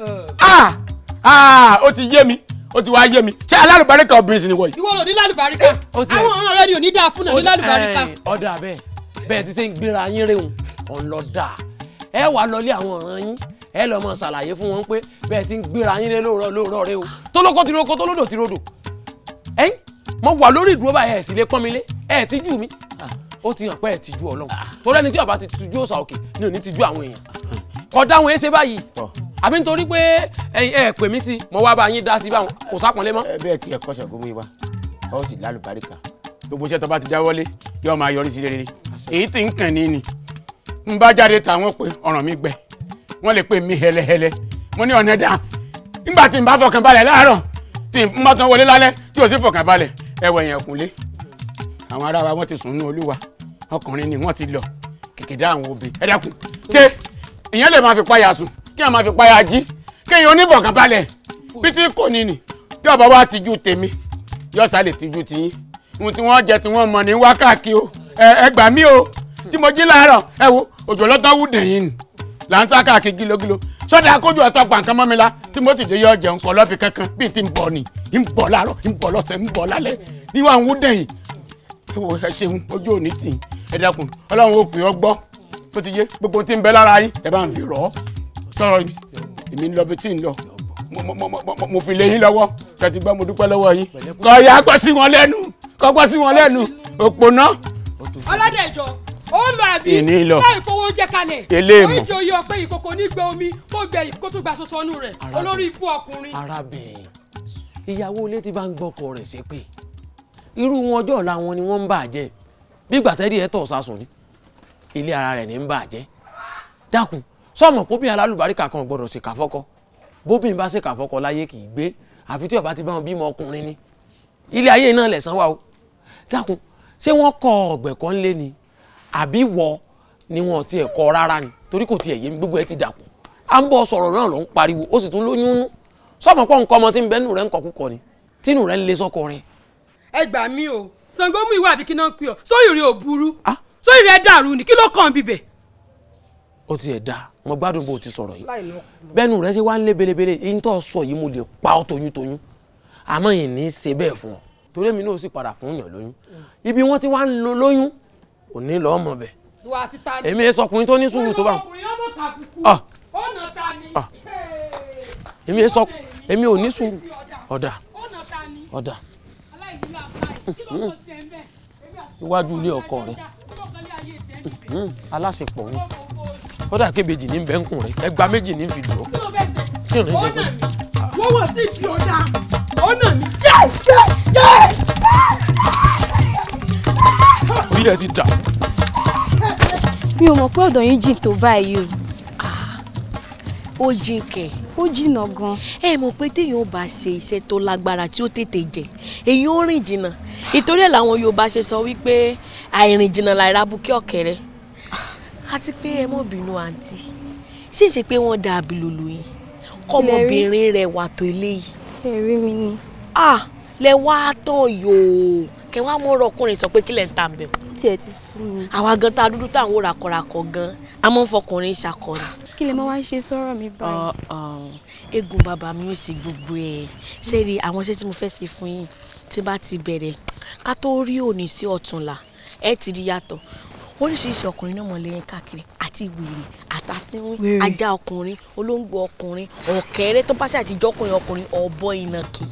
ó ti yé mi ó ti wá yé mi ṣé alálùbáríkà obìnrin sì ni wọ yìí. ìwọ ló ní lálùbáríkà àwọn ọ̀rọ̀ rẹ ni ò ní dáa fún náà ní lálùbáríkà. ọ̀dà bẹ́ẹ̀ ti ṣe ń gbéra yín réhùn ọ̀nlọ́dà ẹ wà lọlé àwọn ọ̀ràn yín ẹ lọ mọ ṣàlàyé fún wọn pé bẹ́ẹ̀ ti ń gbéra yín lé lóòrọ̀ rẹ o tólókó ti roko tólódò ti rodò ẹ̀yin mo wà lórí ìdúró báyìí ẹ̀ sì lè pọ́n mi lé ẹ̀ ti jù mí ó ti hàn pé ẹ̀ ti ju Ọlọ́run torí ẹni tí ọba ti ju òòṣà òkè ni ò ní ti ju àwọn èèyàn kódà àwọn èsè báyìí àbí nítorí pé ẹ pè mí sí mo wá bá yín dá sí báwọn kò sápọnlé mọ́. ẹ bẹ́ẹ̀ tí ẹ kọ́ ṣàgómù yìí wá ọ sì lálùbáríkà gbogbo iṣẹ́ tó bá ti dáwọ́lé yóò máa yọrí sí rere èyí tí ń kàn ní ni n bá jáde tàwọn pé ọ̀ràn mi gbẹ wọ́n lè pè mí hẹlẹhẹlẹ mo ní ọ̀nà dà nígbà tí n bá fọkàn balẹ̀ láàárọ̀ tí n bá tán wọlé lálẹ́ tí ò sí fọkàn balẹ̀ ẹwẹ̀ yẹn kúnlé àwọn ará wa wọ́n ti sùn ní Olúwa ọkùnrin ni wọ́n ti lọ kìkìdá àwọn obì ẹ dákun ṣé ìyẹn lè máa fi páyà sùn kí wọ́n máa fi páyà jí kéèyàn onífọkàn balẹ̀ bí tí kò ní nì tí ọba wa tijú tèmi yóò sá lè tijú tiyín ohun tí wọ́n jẹ tí wọ́n mọ̀ ní wákàkí o ẹ gbà mí o tí mo jí láàárọ̀ ẹ wo òjò lọ́tọ́ wù dẹ̀yìn nì là ń sá káàkiri gílógíló sọ́dà akójú ọ̀tọ̀ pàǹkan mọ́ mi la tí mo sì dé yọ jẹun kọ́ lọ́bì kankan bíi ti ń bọ̀ ni ń bọ̀ láàárọ̀ ń bọ̀ lọ́sẹ̀ ń bọ̀ lálẹ́ níwà ń wú dẹ̀yìn ẹ ṣeun ojú òní tì ẹ dákun Ọlọ́run ó pè ọ́ gbọ́ tó ti yé gbogbo tí ń bẹ lára yín ẹ bá ń fi rọ̀ ọ́ sọ̀rọ̀ èmi ń lọ bí tí ń lọ mo fi lé yín lọ́wọ́ kẹ́tì gbọ́ mo dúpẹ́ lọ́wọ́ yín kọ́ ya gbọ́ sí wọn lẹ́nu kọ́ gbọ́ sí wọn lẹ́nu òpònà. Ọládẹ̀jọ ó lọ àbí ìní lọ láì fowó oúnjẹ kalẹ̀ eléèmọ̀ ó ìjòyè ọ̀pẹ ìkòkò nígbà omi kó gbẹ kó tó gba soso ọnù rẹ̀ olórí ikú ọkùnrin. arábìnrin ìyàwó ilé tí bá ń gbọ́kọ rẹ̀ ṣépè irú wọn ọjọ́ ọ̀la wọn ni wọ́n ń bàjẹ́ bí gbàtẹ́dì ẹ̀ tọ̀ sásùn ní ilé ara rẹ̀ ní ń bàjẹ́ dákun sọ́mọ̀ pópin alálùbáríkà kan gbọ́dọ̀ ṣèkà fọ́kọ bóbìn bá ṣèkà fọ́kọ láyé kì í gbé àfi tí ọba ti bá wọn bímọ ọkùnrin ni ilé ayé náà lẹ̀sán wa o dákun ṣé wọ́n kọ ọ̀gbẹ̀kọ́ ńlé ni àbí wọ ni wọn tiẹ̀ kọ rárá ni torí kò tiẹ̀ yé mi gbogbo ẹ ti dàpọ̀ à ń bọ̀ sọ̀rọ̀ náà ló ń pariwo ó sì tún lóyún nú sọ́mọ̀ pọ̀ nǹkan ọmọ tí ń bẹ nù rẹ̀ ń kọkúkọ ni tínú rẹ̀ ń lé sọ́kọ rẹ̀. ẹ gbà mí o Ṣàngó mú ìwà àbí kí náà pè ọ sóyè rẹ ò burú sóyè rẹ dàrú ni kí ló kàn bíbẹ. ó tiẹ̀ da mo gbádùn bó o ti sọ̀rọ̀ yìí bẹ́ẹ̀nu rẹ̀ ṣe wá ń lé belebele èyí tó sọ yìí mo lè pa ọ́ toyúntoyún àmọ́ yìí ní í ṣe bẹ́ẹ̀ fún ọ torí èmi náà sì padà fún yàn lóyún ibi wọ́n ti wá ń lo lóyún òní lọ́ọ́ mọ̀ bẹ́ẹ̀ èmi ẹ sọkùnrin tó ní sùúrù tó bá èmi ò ní sùúrù ọ̀dà iwájú ilé ọkọ rẹ aláṣepọ̀ ni kódà kébèjì ní bẹ́ńkùn rẹ ẹgbàá méjì ní fi dùn ó kí ọ̀nà ìjẹun. wọ́n wọ̀ sí ìfi ọ̀dà ọ̀nà mi. orí ẹ ti dà. mi ò mọ̀ pé ọ̀dọ̀ yín jìn tó báyìí o. ó jìn kẹ̀. ó jìnnà gan. ẹ mọ̀ pé téèyàn bá ṣe iṣẹ́ tó lágbára tí ó tètè jẹ èyí ó rìn jìnnà ìtorí ẹ̀ làwọn Yorùbá ṣe sọ wípé àìrìn jìnnà làìra bukẹ́ ọ̀kẹ́rẹ́ àti pé ẹ mọ̀ bínú àǹtí ṣé ṣe pé wọ́n da àbìlòlò yìí kọ́mọbìnrin rẹ̀ wà tó eléyìí. ẹ̀rí mi ni. lẹ wá tán yòó kẹ wá mọ́ ọkùnrin sọ pé kí lẹ̀ ń tà ń bẹ̀. tiẹ̀ ti sú mi. àwa gan ta dúdú táwọn ò ràkọ̀ràkọ̀ gan a máa ń fọkùnrin ṣàkọni. kí lè má wá ṣe sọ̀rọ̀ mi báyìí. eégún bàbá mi ò sì gbogbo ẹ̀ ṣé rí àwọn iṣẹ́ tí mo fẹ́ ṣe fún yín tí bá ti bẹ̀rẹ̀ ká tó rí òní sí ọ̀túnla ẹ ti di yàtọ̀ oríṣiríṣi ọkùnrin náà mọ̀ lẹ́yìn káàkiri àti wèrè àtàsínwín ajá ọkùnrin olóńgbò ọkùnrin ọ̀kẹ́rẹ́ tó bá ṣàtijọ́ ọkùnrin ọ̀bọ ìnàkì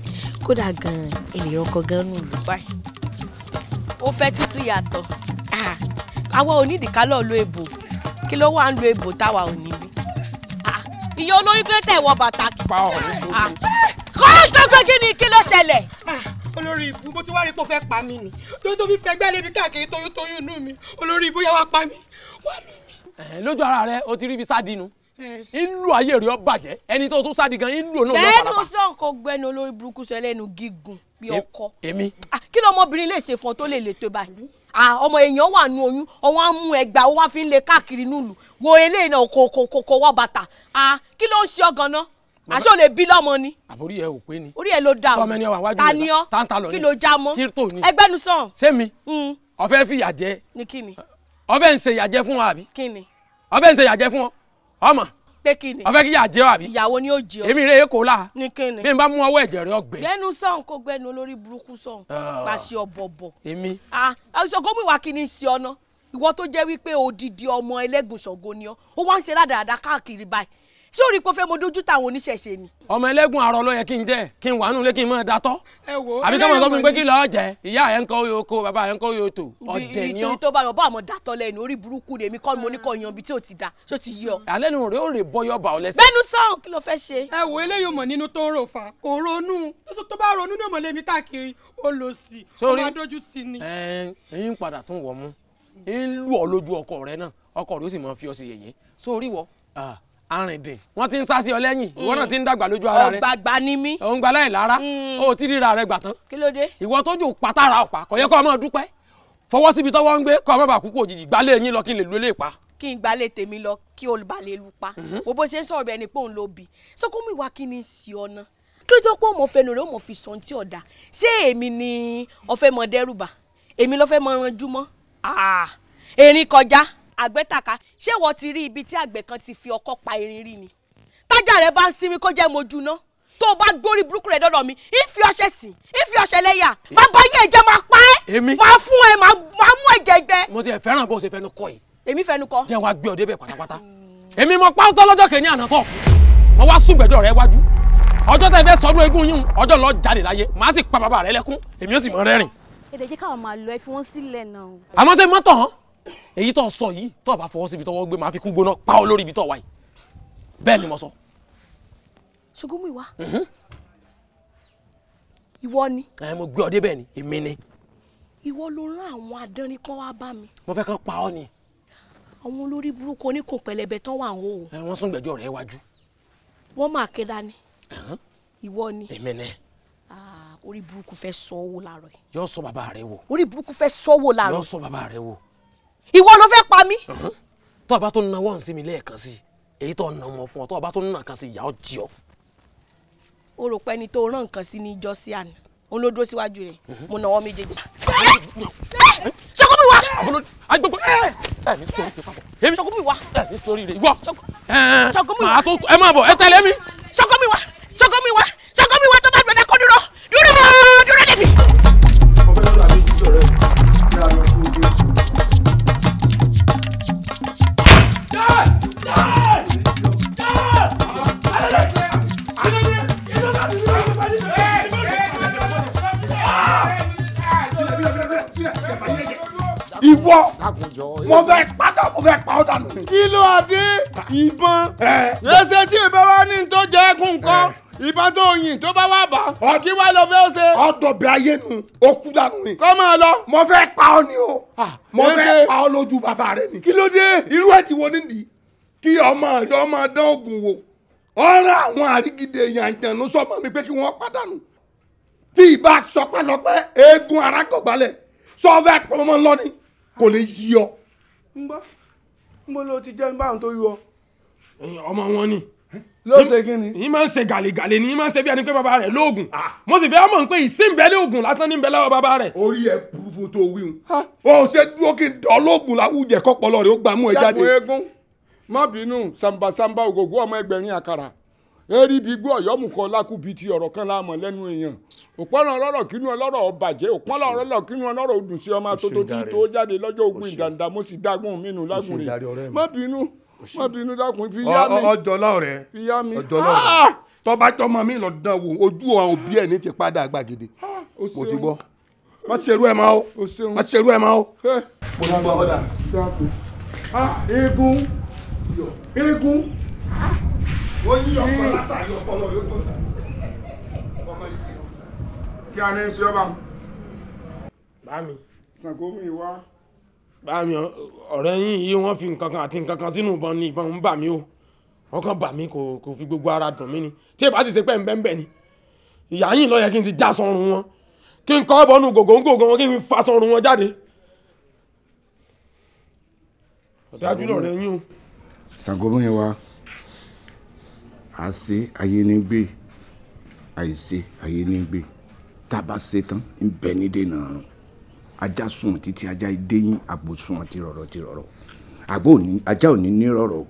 kódà gan-an èlé ọkọ̀ gan-an nù lù báyìí. ó fẹ́ tútù yàtọ̀ àwa ò ní ìdíkálọ̀ lo èbò kí ló wà ń lo èbò táwa ò ní rí. ìyá olóyún pé tẹ̀ wọ bàtà. kọ́ kí ni kí ló ṣẹlẹ̀. olórí ibú mo ti wá rí pé ó fẹ́ pa mí ni tó fi fẹ́ gbẹ́ lébi káàkiri toyún inú mi olórí ibú yà wá pa mí wá lù mí. lójú ara rẹ o ti rí ibi sádìnnú ìlú ayé rẹ ọ bàjẹ́ ẹni tó tún sádi gan ìlú náà lọ farapa. lẹ́nu sọ̀n kò gbẹ́nu olórí burúkú sọ lẹ́nu gígùn bí ọkọ. èmi. kí lọmọbìnrin lè ṣe fún ọ tó lè lè tó báyìí. ọmọ èèyàn wà nù oyún ọwọ́n á mú ẹgbàá wọ́n á fi ń lé káàkiri nílùú wo eléyìí náà kò wọ́ bàtà kí ló ń ṣe ọ gan-an àṣọ lè bí lọ́mọ ni. àbórí ẹ ò pé ni. orí ẹ ló dà o ta ni ọ kí ló já mọ́ ẹgbẹ́nu sàn. sẹ́mi ọ̀fẹ́ fìyà jẹ. ní kíni. ọ̀fẹ́ ń ṣe ìyàjẹ fún wa àbí. kíni. ọ̀fẹ́ ń ṣe ìyàjẹ fún ọ ọmọ. pé kíni. ọ̀fẹ́ kí yà jẹ ọ àbí. ìyàwó ni ó jẹ ọ. èmi rè é kó la. ní kíni. bí n bá mú ọwọ́ ẹ̀jẹ̀ rẹ ọgbẹ́. gbẹ́nu sàn kó gbẹ́nu olórí burúkú sàn. pàṣẹ ọ̀bọ̀bọ̀. èmi. ṣọgọ́mù ìwà kìíní ṣe ọ ná ìwọ tó jẹ́ wípé odidi ọmọ ẹlẹ́gùn Ṣàngó ni ọ ó wá ń ṣe rádaràda káàkiri báyìí ṣé orí kò fẹ́ mo dójú táwọn oníṣẹ̀ṣe ni. ọmọ ẹlẹ́gùn àrọ ló yẹ kí n jẹ́ kí n wà nù lé kí n mọ̀ datọ́. ẹ wo àbí káwọn sọ fún mi pé kí lọ́ọ́ jẹ ìyá ẹ̀ ń kọ́ yóò kó bàbá ẹ̀ ń kọ́ yóò tò ọ̀dẹ̀ ni ọ́. tó bá yọ bá àmọ́ dátọ́ lẹ́nu orí burúkú ni èmi kọ́ ni mo ní kọ́ yan ibi tí ò ti da ṣó ti yọ. alẹ́ nu rẹ̀ ó rè bọ́yọ̀ bà ọ́ lẹ́sẹ̀. bẹ́ẹ̀nu sọ̀hún kí ló fẹ́ ṣe. ẹ wo eléyìí mọ̀ nínú tó ń rò fa kò ronú tó bá ronú ní ọmọlẹ́mi káàkiri ó lọ sí ọmọ adójú ti ni. ẹyin padà tún wọ̀ mú ń lù ọ́ lójú ọkọ rẹ náà ọkọ rẹ ó sì máa fi ọ sí yẹ̀yẹ́ sórí wọ arìndìn wọn ti ń sá sí ọ lẹ́yìn ìwọ náà ti ń dàgbà lójú ara rẹ. ọgbàgbà ni mí. òun gba láì lára ó ti ríra rẹ gbà tán. kí ló dé. ìwọ tójú pátárà ọ̀pá kò yẹ kó o máa dúpẹ́ fọwọ́ síbi tọ́wọ́ ń gbé kó o má bàa kú kó òjijì gbálẹ̀ yín lọ kí n lè lu ilé ìpa. kí n gbálẹ̀ tèmi lọ kí o bá lè lu pa wo bó ṣe ń sọ̀rọ̀ bẹ́ẹ̀ ni pé òun ló bì sọkúnmí wa kí ni sí ọ̀nà kí ló tó pé òun fẹnu rẹ̀ òun fi sọ tí ọ̀dà ṣé èmi ni ọ̀fẹ́ mọ dẹ́rùbà èmi ló fẹ́ mọ ranjú mọ́ erin kọjá àgbẹ̀tàkà ṣé wọ́n ti rí ibi tí àgbẹ̀ kan ti fi ọkọ́ pa erin rí ni tájà rẹ bá ń sinmi kó jẹ́ mojú ná tó o bá gbórí burúkú rẹ dọ́dọ̀ mi ìfi ọṣẹ sìn ìfi ọṣẹ lẹ́yà bàbá yẹn ẹ̀jẹ̀ máa pa ẹ́ máa fún ẹ máa mú ẹ̀jẹ̀ gbẹ. mo ti fẹ́ràn bó ṣe fẹnu kọ yìí. èmi fẹnu kọ. jẹ́ wàá gbé ọ débẹ̀ pátápátá èmi mo pa ọ́tọ́ lọ́jọ́ kẹ́ni àná tó mo wá súgbẹ́jọ́ rẹ wájú ọjọ́ tẹ́ fẹ́ sọdún eégún yín ọjọ́ lọ jáde láyé màá sì pa bàbá rẹ lẹ́kún èmi ó sì mọ rẹ́rìn. èdè jẹ́ káwọn máa lọ ẹ fi wọ́n sílẹ̀ náà. àmọ́ ṣe mọ́tò hàn èyí tó sọ yìí tó bá fọwọ́ síbi tọwọ́ gbé máa fi kú gbóná pa ọ lórí ibi tó wà yìí bẹ́ẹ̀ ni mo sọ. ṣogúnmù ìwà ìwọ ni. mo gbé ọ débẹ̀ ni èmi ni. ìwọ ló rán àwọn adánrin kan wá bá mi. mo fẹ́ kán pa ọ ni. àwọn olórí burúkú oníkùn pẹlẹbẹ tán wà ń hó. wọ́n sún gbẹ́jọ́ rẹ̀ wájú. wọ́n máa ké dání. ìwọ ni. èmi ni. orí burúkú fẹ́ sọ owó láàárọ̀ yìí. yóò sọ bàbá rẹ wò. orí burúkú fẹ́ sọ owó láàárọ̀. yóò sọ bàbá rẹ wò. ìwọ ló fẹ́ pa mí. tó o bá tó náwó ń sí mi lẹ́ẹ̀kan sí èyí tó ń ná ọmọ fún ọ tó o bá tó ná kan sí ìyá ọ jí ọ. o rò pé ẹni tó rán nǹkan sí ní ìjọ sí àná òun ló dúró síwájú rẹ̀ mo náwó méjèèjì. ṣọkúnmí wá. agbègbè nítorí pé papọ̀. èmi ṣọkúnmí wá. nítorí rẹ̀ ìwọ. ṣọkúnmí wá. màá tó ẹ máa bọ̀ ẹ tẹ̀lé mi. ṣọkúnmí wá ṣọkúnmí wá ṣọkúnmí wá tó bá gbẹdẹ kó dúró débi. ìwọ mo fẹ́ pátá mo fẹ́ pa ọ́ dànù. kí ló adé ìbọn ẹsẹ tí ìbọn wa ní tó jẹ ẹkùn kan ìbọn tó yìn tó bá wà bá ọdí wa lọ fẹ́ ṣe. ọdọ̀bẹ ayé nu ó kú dànù ni. kọ́ máa lọ. mo fẹ́ pa ọ́ ni o mo fẹ́ pa ọ́ lójú bàbá rẹ ni. kí ló dé. irú ẹ̀dínwó nídìí kí ọmọ rẹ ọmọ dán oògùn wò ọ̀rọ̀ àwọn àrígidè yànjànú sọmọ mi pé kí wọ́n pàdánù tí ìbá sọpẹ́lọpẹ́ eégún arákọ̀gbálẹ̀ sọ fẹ́ pọnmọ́ lọ́ni kò lè yí ọ. ń bọ́ ló ti jẹ́ ń bá àwọn tó yọ. ọmọ wọn ni. ló ṣe kí ni. yìí máa ń ṣe gàlégàlé ni yìí máa ń ṣe bí ẹni pé bàbá rẹ̀ lóògùn. mo sì fẹ́ mọ̀ pé ìsínbẹ́lẹ̀ oògùn lásán ní bẹ́lẹ̀ wọ bàbá rẹ̀. orí ẹ burú fún tó wíhun. o ṣe dúró kí n dán lóògùn láwùjẹ kọpọlọ rẹ ó gbà mú ẹ jáde. jágun eégún má bínú sambasamba ògògó ọmọ ẹgbẹ̀rin àkàrà eri bí gbọ́ ọ̀yọ́mùkọ lákùbí ti ọ̀rọ̀ kan láàmọ̀ lẹ́nu èèyàn òpọ́nà ọlọ́rọ̀ kínú ọlọ́rọ̀ ọbàjẹ́ òpọ́nà ọlọ́rọ̀ kínú ọlọ́rọ̀ òdùn sí ọmọ àtótó tí tó jáde lọ́jọ́ ogun ìdàǹdà mo sì dágún mínú lágùn rè má bínú dákun fi yá mi ọjọ́ lọ́rẹ́ fi yá mi. ọjọ́ lọ́rẹ́ tọ́ba tọmọ mi lọ dán wò ojú àwọn òbí ẹ̀ ní ti padà gbàgede mo ti gbọ́ má ṣerú ẹ̀ máa o má ṣerú ẹ̀ máa o. mo ní gbọ́ ọ̀dà. eégún eégún. wọ́n yí ọ̀pọ̀ látàrí ọpọlọ yóò tó ta. kí a ní í ṣe ọba. bámi. Ṣàngó mi wá. bámi ọ̀rẹ́ yín yìí wọ́n fi nǹkan kan àti nǹkan kan sínú ìbọn ni ìbọn ń bà mí o wọ́n kàn bà mí kò fi gbogbo ara dùn mí ni tí ẹ bá sì ṣe pẹ́ ń ni ìyá yín ló yẹ kí n ti já sọrùn wọn kí n kọ́ bọ́nú gògóńgògó wọn kí n fa sọrùn wọn jáde. ọ̀dájú lọ̀rẹ́ yín o. Ṣàngó mi wá àṣe ayé ní gbé àìṣe ayé ní gbé tá a bá ṣe tán ń bẹ ní dènà àrùn ajá sùn títí ajá déyìn àgbò sùn ti rọ̀rọ̀ ajá ò ní ní rọ̀rọ̀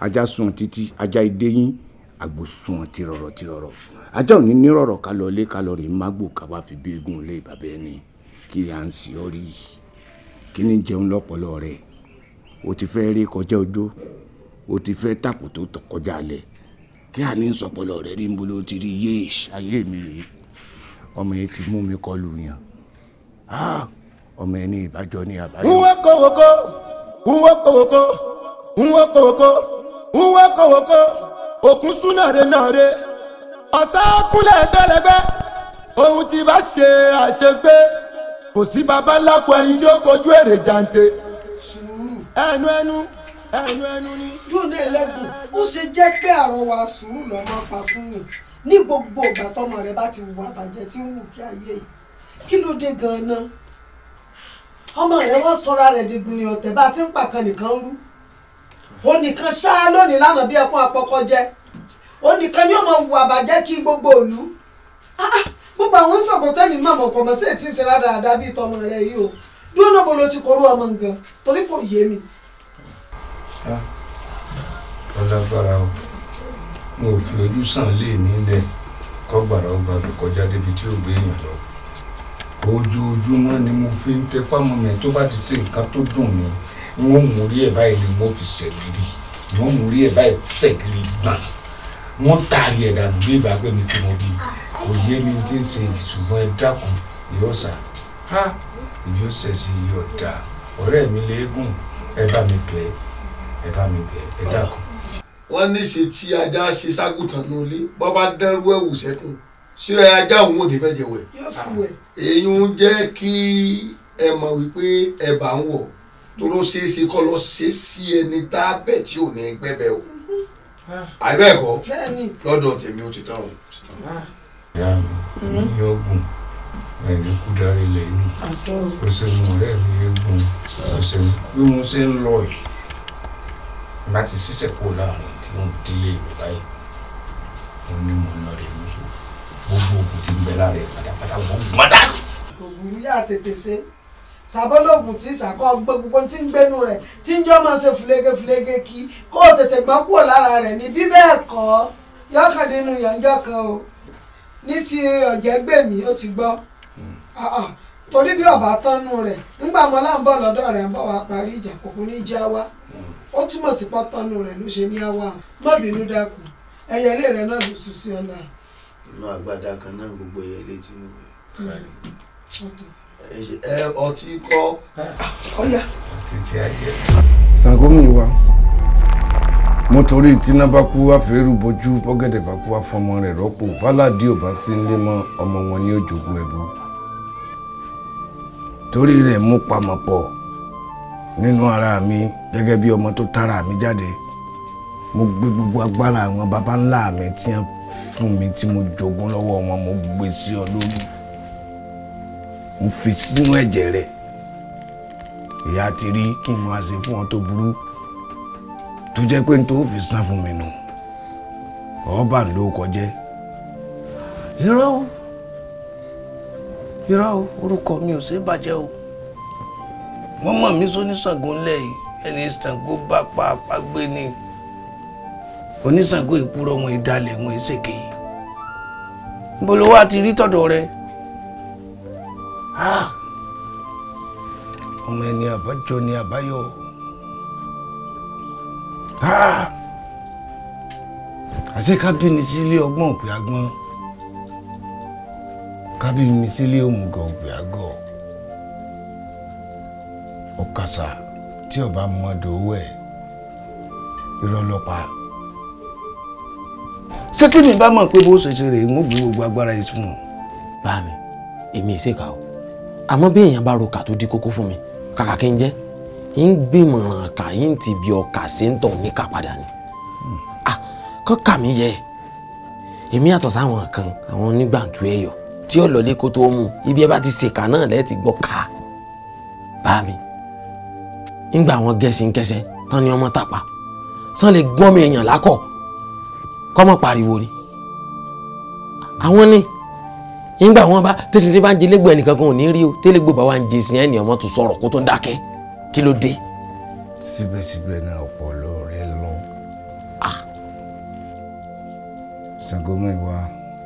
ajá sùn títí ajá déyìn àgbò sùn ti rọ̀rọ̀ ajá ò ní ní rọ̀rọ̀ ká lọ lé ká lọ rè mágbò ká wá fi bí eégún lé bàbá ẹni kí à ń sì ọ rí kí ni jẹun lọ́pọ̀lọ́ rẹ̀ o ti fẹ́ rí kọjá odó o ti fẹ́ tàkù tó kọjá lẹ̀ kí a ní sọpọlọ rẹ ní nbolo ti rí yéèṣ ayé mi rèé ọmọ yẹn ti mú mi kọlù yàn ọmọ yẹn ní ìbájọ ní àbáyọ. nwokowoko òkun súnàre nàre ọ̀sán kúnlẹ̀ gbẹlẹgbẹ ohun tí bá ṣe àṣegbé kò sí baba ńlá kó ẹyin tí ó kojú èrè jàǹtẹ. sùúrù ẹnu ni. lónìí ẹlẹ́gùn ó ṣe jẹ́ pé àrọwà sùúrù lọ́ máa pa fún mi ní gbogbo ìgbà tọmọ rẹ bá ti wù àbàjẹ́ tí ń wù kí ayé yìí kí ló dé gan-an ọmọ rẹ wọ́n sọra rẹ̀ dìgbìnrin ọ̀tẹ̀ bá ti ń pàkan nìkan rú ó nìkan ṣáá lónìí lánàá bí ẹkún apọkọ jẹ ó nìkan ni ó máa wù àbàjẹ́ kí gbogbo òlu gbogbo àwọn sọ̀kò tẹ́mi máa mọ̀ kọ̀mọ́ sí ètí ìṣẹ́ dáadáa bíi tọmọ rẹ yìí o dúró náà bó ló ti kọrú ọmọ nǹkan torí kò yé mi. ọlágbára o mo ò fi ojú sàn lé nílẹ̀ kọ́gbàrá ọgbà tó kọjá débi tí ò gbé èèyàn lọ ojoojúmọ́ ni mo fi ń tẹpá mọ́ mi tó bá ti ṣe nǹkan tó dùn mí wọ́n mú rí ẹ̀ báyìí ni wọ́n fi ṣẹ̀gìrì wọ́n mú rí ẹ̀ báyìí ṣẹ̀gìrì gbọ̀n wọ́n taari ẹ̀ dànù bí ìgbà pé mi kò mọ bí kò yé mi tí ń ṣe ṣùgbọ́n ẹ dákun yóò sà yóò ṣẹ̀ṣì yóò dà ọ̀rẹ́ mi léegun ẹ bá mi bẹ̀ ẹ dákun. wọ́n ní ṣe tí ajá ṣe ságùtàn nulẹ̀ bọ́ bá dẹ́rú ẹ̀wù sẹ́kùn ṣé ajá òun ò ní fẹ́ jẹ wẹ̀. èyí ń jẹ́ kí ẹ mọ̀ wípé ẹ bá ń wọ̀ tó ló ṣeé ṣe kọ́ lọ ṣe sí ẹni tá a bẹ̀ tí ò ní gbẹ́bẹ̀ o. àbẹ́ẹ̀kọ́ lọ́dọ̀ tèmi ó ti tán o. ìyá mi ní ogun ẹni kú darí ilẹ̀ inú kò sẹ́nu ọ̀rẹ́ mi eégún kò sẹ́nu bí mo ṣe ń lọ yìí láti ṣiṣẹ́ kó láàrin tí wọ́n délé mi báyìí mo ní mo ń lọ rẹ̀ lóṣù gbogbo ògùn tí ń bẹ lára ẹ̀ pátápátá wọ́n gbọ́n dànù. kò burú yá tètè ṣe sàbọ́lọ́gùn tí ìsàkọ́ gbogbo tí ń gbénu rẹ̀ tí ń jọ́ máa ṣe fúlégé kí kó o tètè gbọ́n kúrò lára rẹ̀ ní bí bẹ́ẹ̀ kọ́ yọkàn nínú yànjọ́ kan o ní ti ọ̀jẹ̀gbèmí ó ti gbọ́ torí bí ọba tánú rẹ̀ nígbà mọ́lá ń bọ̀ lọ́dọ̀ rẹ̀ ń bọ̀ wá parí ìjà kòkó ní já wá ó túmọ̀ sí pọ́tánú rẹ̀ ló ṣe ní àwa má bínú dákun ẹyẹlé rẹ̀ náà ló sùn sí ọ̀la. inú àgbàdá kan náà gbogbo ẹyẹlé tí mo ẹ ọtí kọ́ ọ̀yà. títí ayé. Ṣàngómì wa mo torí tíná bá kú wá fẹ́rù bójú bọ́gẹ̀dẹ̀ bá kú wá fọmọ rẹ̀ rọ́pò fàlàdí ò bá sí nílé mọ́ ọmọ wọn ní òjògùn ẹ̀bù torí rẹ̀ mú pamọ́ pọ̀ nínú ara mi gẹ́gẹ́ bí ọmọ tó tara mi jáde mo gbé gbogbo agbára àwọn baba ńlá mi tí wọ́n fún mi tí mo jogún lọ́wọ́ wọn mo gbé sí ọ lórí mo fi sínú ẹ̀jẹ̀ rẹ̀ ìyá ti rí kí n máa ṣe fún ọ tó burú tó jẹ́ pé n tó fi san fún mi nù ọba ń ló kọjẹ́ irọ́ o orúkọ mi ò ṣe bàjẹ́ o wọ́n mọ̀ mí sóní Ṣàngó ńlẹ̀ yìí ẹni Ṣàngó bá pa gbé ni oníṣàngó ìpúrọ̀ wọn ìdálẹ̀ wọn ìṣèké níbo ló wá ti rí tọ̀dọ̀ rẹ ọmọ ẹni àbájọ ni àbáyọ àṣé kábíyèsí sílé ọgbọ́n òpè agbọ́n kábíyèsí sílé òmùgọ̀ òpè àgọ́ ọ̀kàṣà tí ọba mọ́dọ̀ owó ẹ̀ irọ́ lọ́pàá ṣé kí ni bá mọ̀ pé bó ṣe ṣe rè é ń gbé gbogbo agbára yìí fún un. bá mi èmi ìṣèkà o àmọ́ bí èèyàn bá ro kà tó di kókó fún mi kàkà kí n jẹ́ ń gbìmọ̀ràn kà yín ti bí ọkà ṣe ń tọ̀ ní ká padà ni kọ́ kà mí yẹ èmi yàtọ̀ sáwọn kan àwọn onígbàǹtu ẹ̀yọ̀ tí ó lọlé kó tó mú ibi ẹ bá ti ṣèkà náà lẹ́ẹ̀ ti gbọ́ ká bá mi ńgbà àwọn gẹ̀ẹ́sì ń kẹsẹ̀ tán ni ọmọ tàpá sàn lè gbọ́n mi èèyàn lákọ̀ kọ́mọ pariwo ni àwọn ní nígbà wọn bá tẹsí bá ń jẹ lẹ́gbẹ̀ẹ́ nìkan kan ò ní rí o tẹ́lẹ̀gbẹ́ bá wà ń jẹ sí ẹni ọmọ tó sọ̀rọ̀ kó tó dákẹ́ kí ló dé. síbẹ̀síbẹ̀ náà ọpọlọ rẹ lọ. Ṣàngómì wa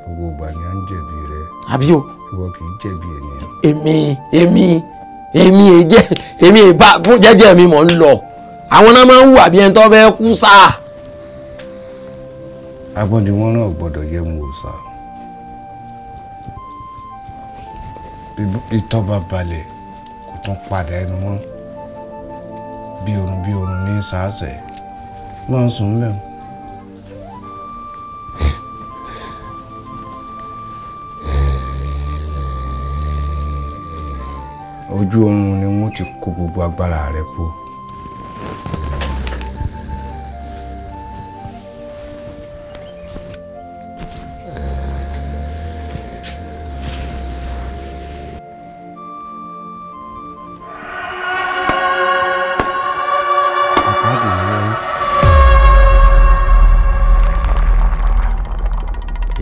gbogbo ìgbà ni à ń jẹ̀bi rẹ. àbí o. ìwọ kì í jẹ̀bi ènìyàn. èmi èjẹ èmi ìbá fún jẹ́jẹ́ mi mò ń lọ àwọn náà máa ń hùwà bí ẹni tó fẹ́ kú sáà. agbọ́n ni wọ́n náà gbọ́dọ̀ yẹ mu òòsà ìtọ́ bá balẹ̀ kò tún padà ẹnu mọ́ bí orun ní sàásẹ̀ máa ń sùn mẹ́rin. ojú oorun ni wọ́n ti kó gbogbo agbára rẹ̀ kú.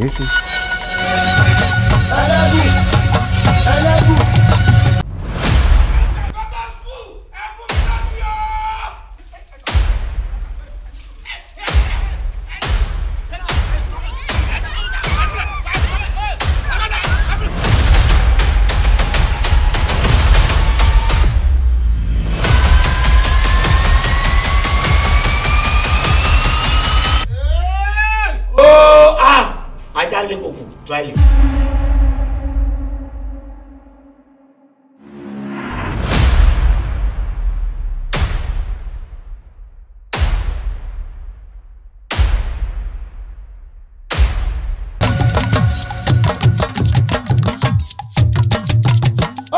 Esse. Ajale koko, toile.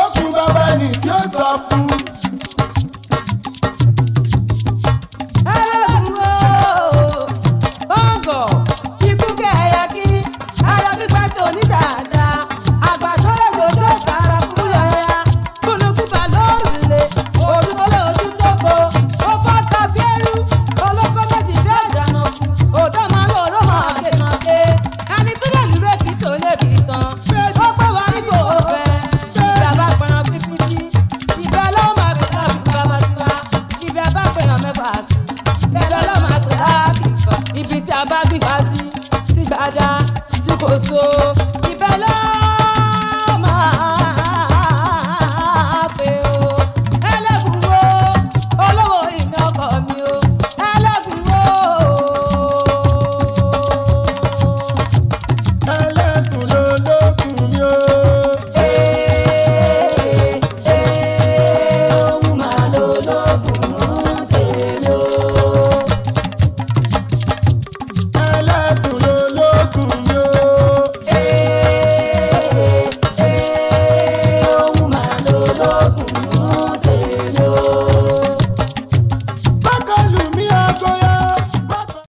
Okùn bàbá ni tí ó sọ fún. Ibi tí a bá gbígbá sí ti gbàdá tí kò so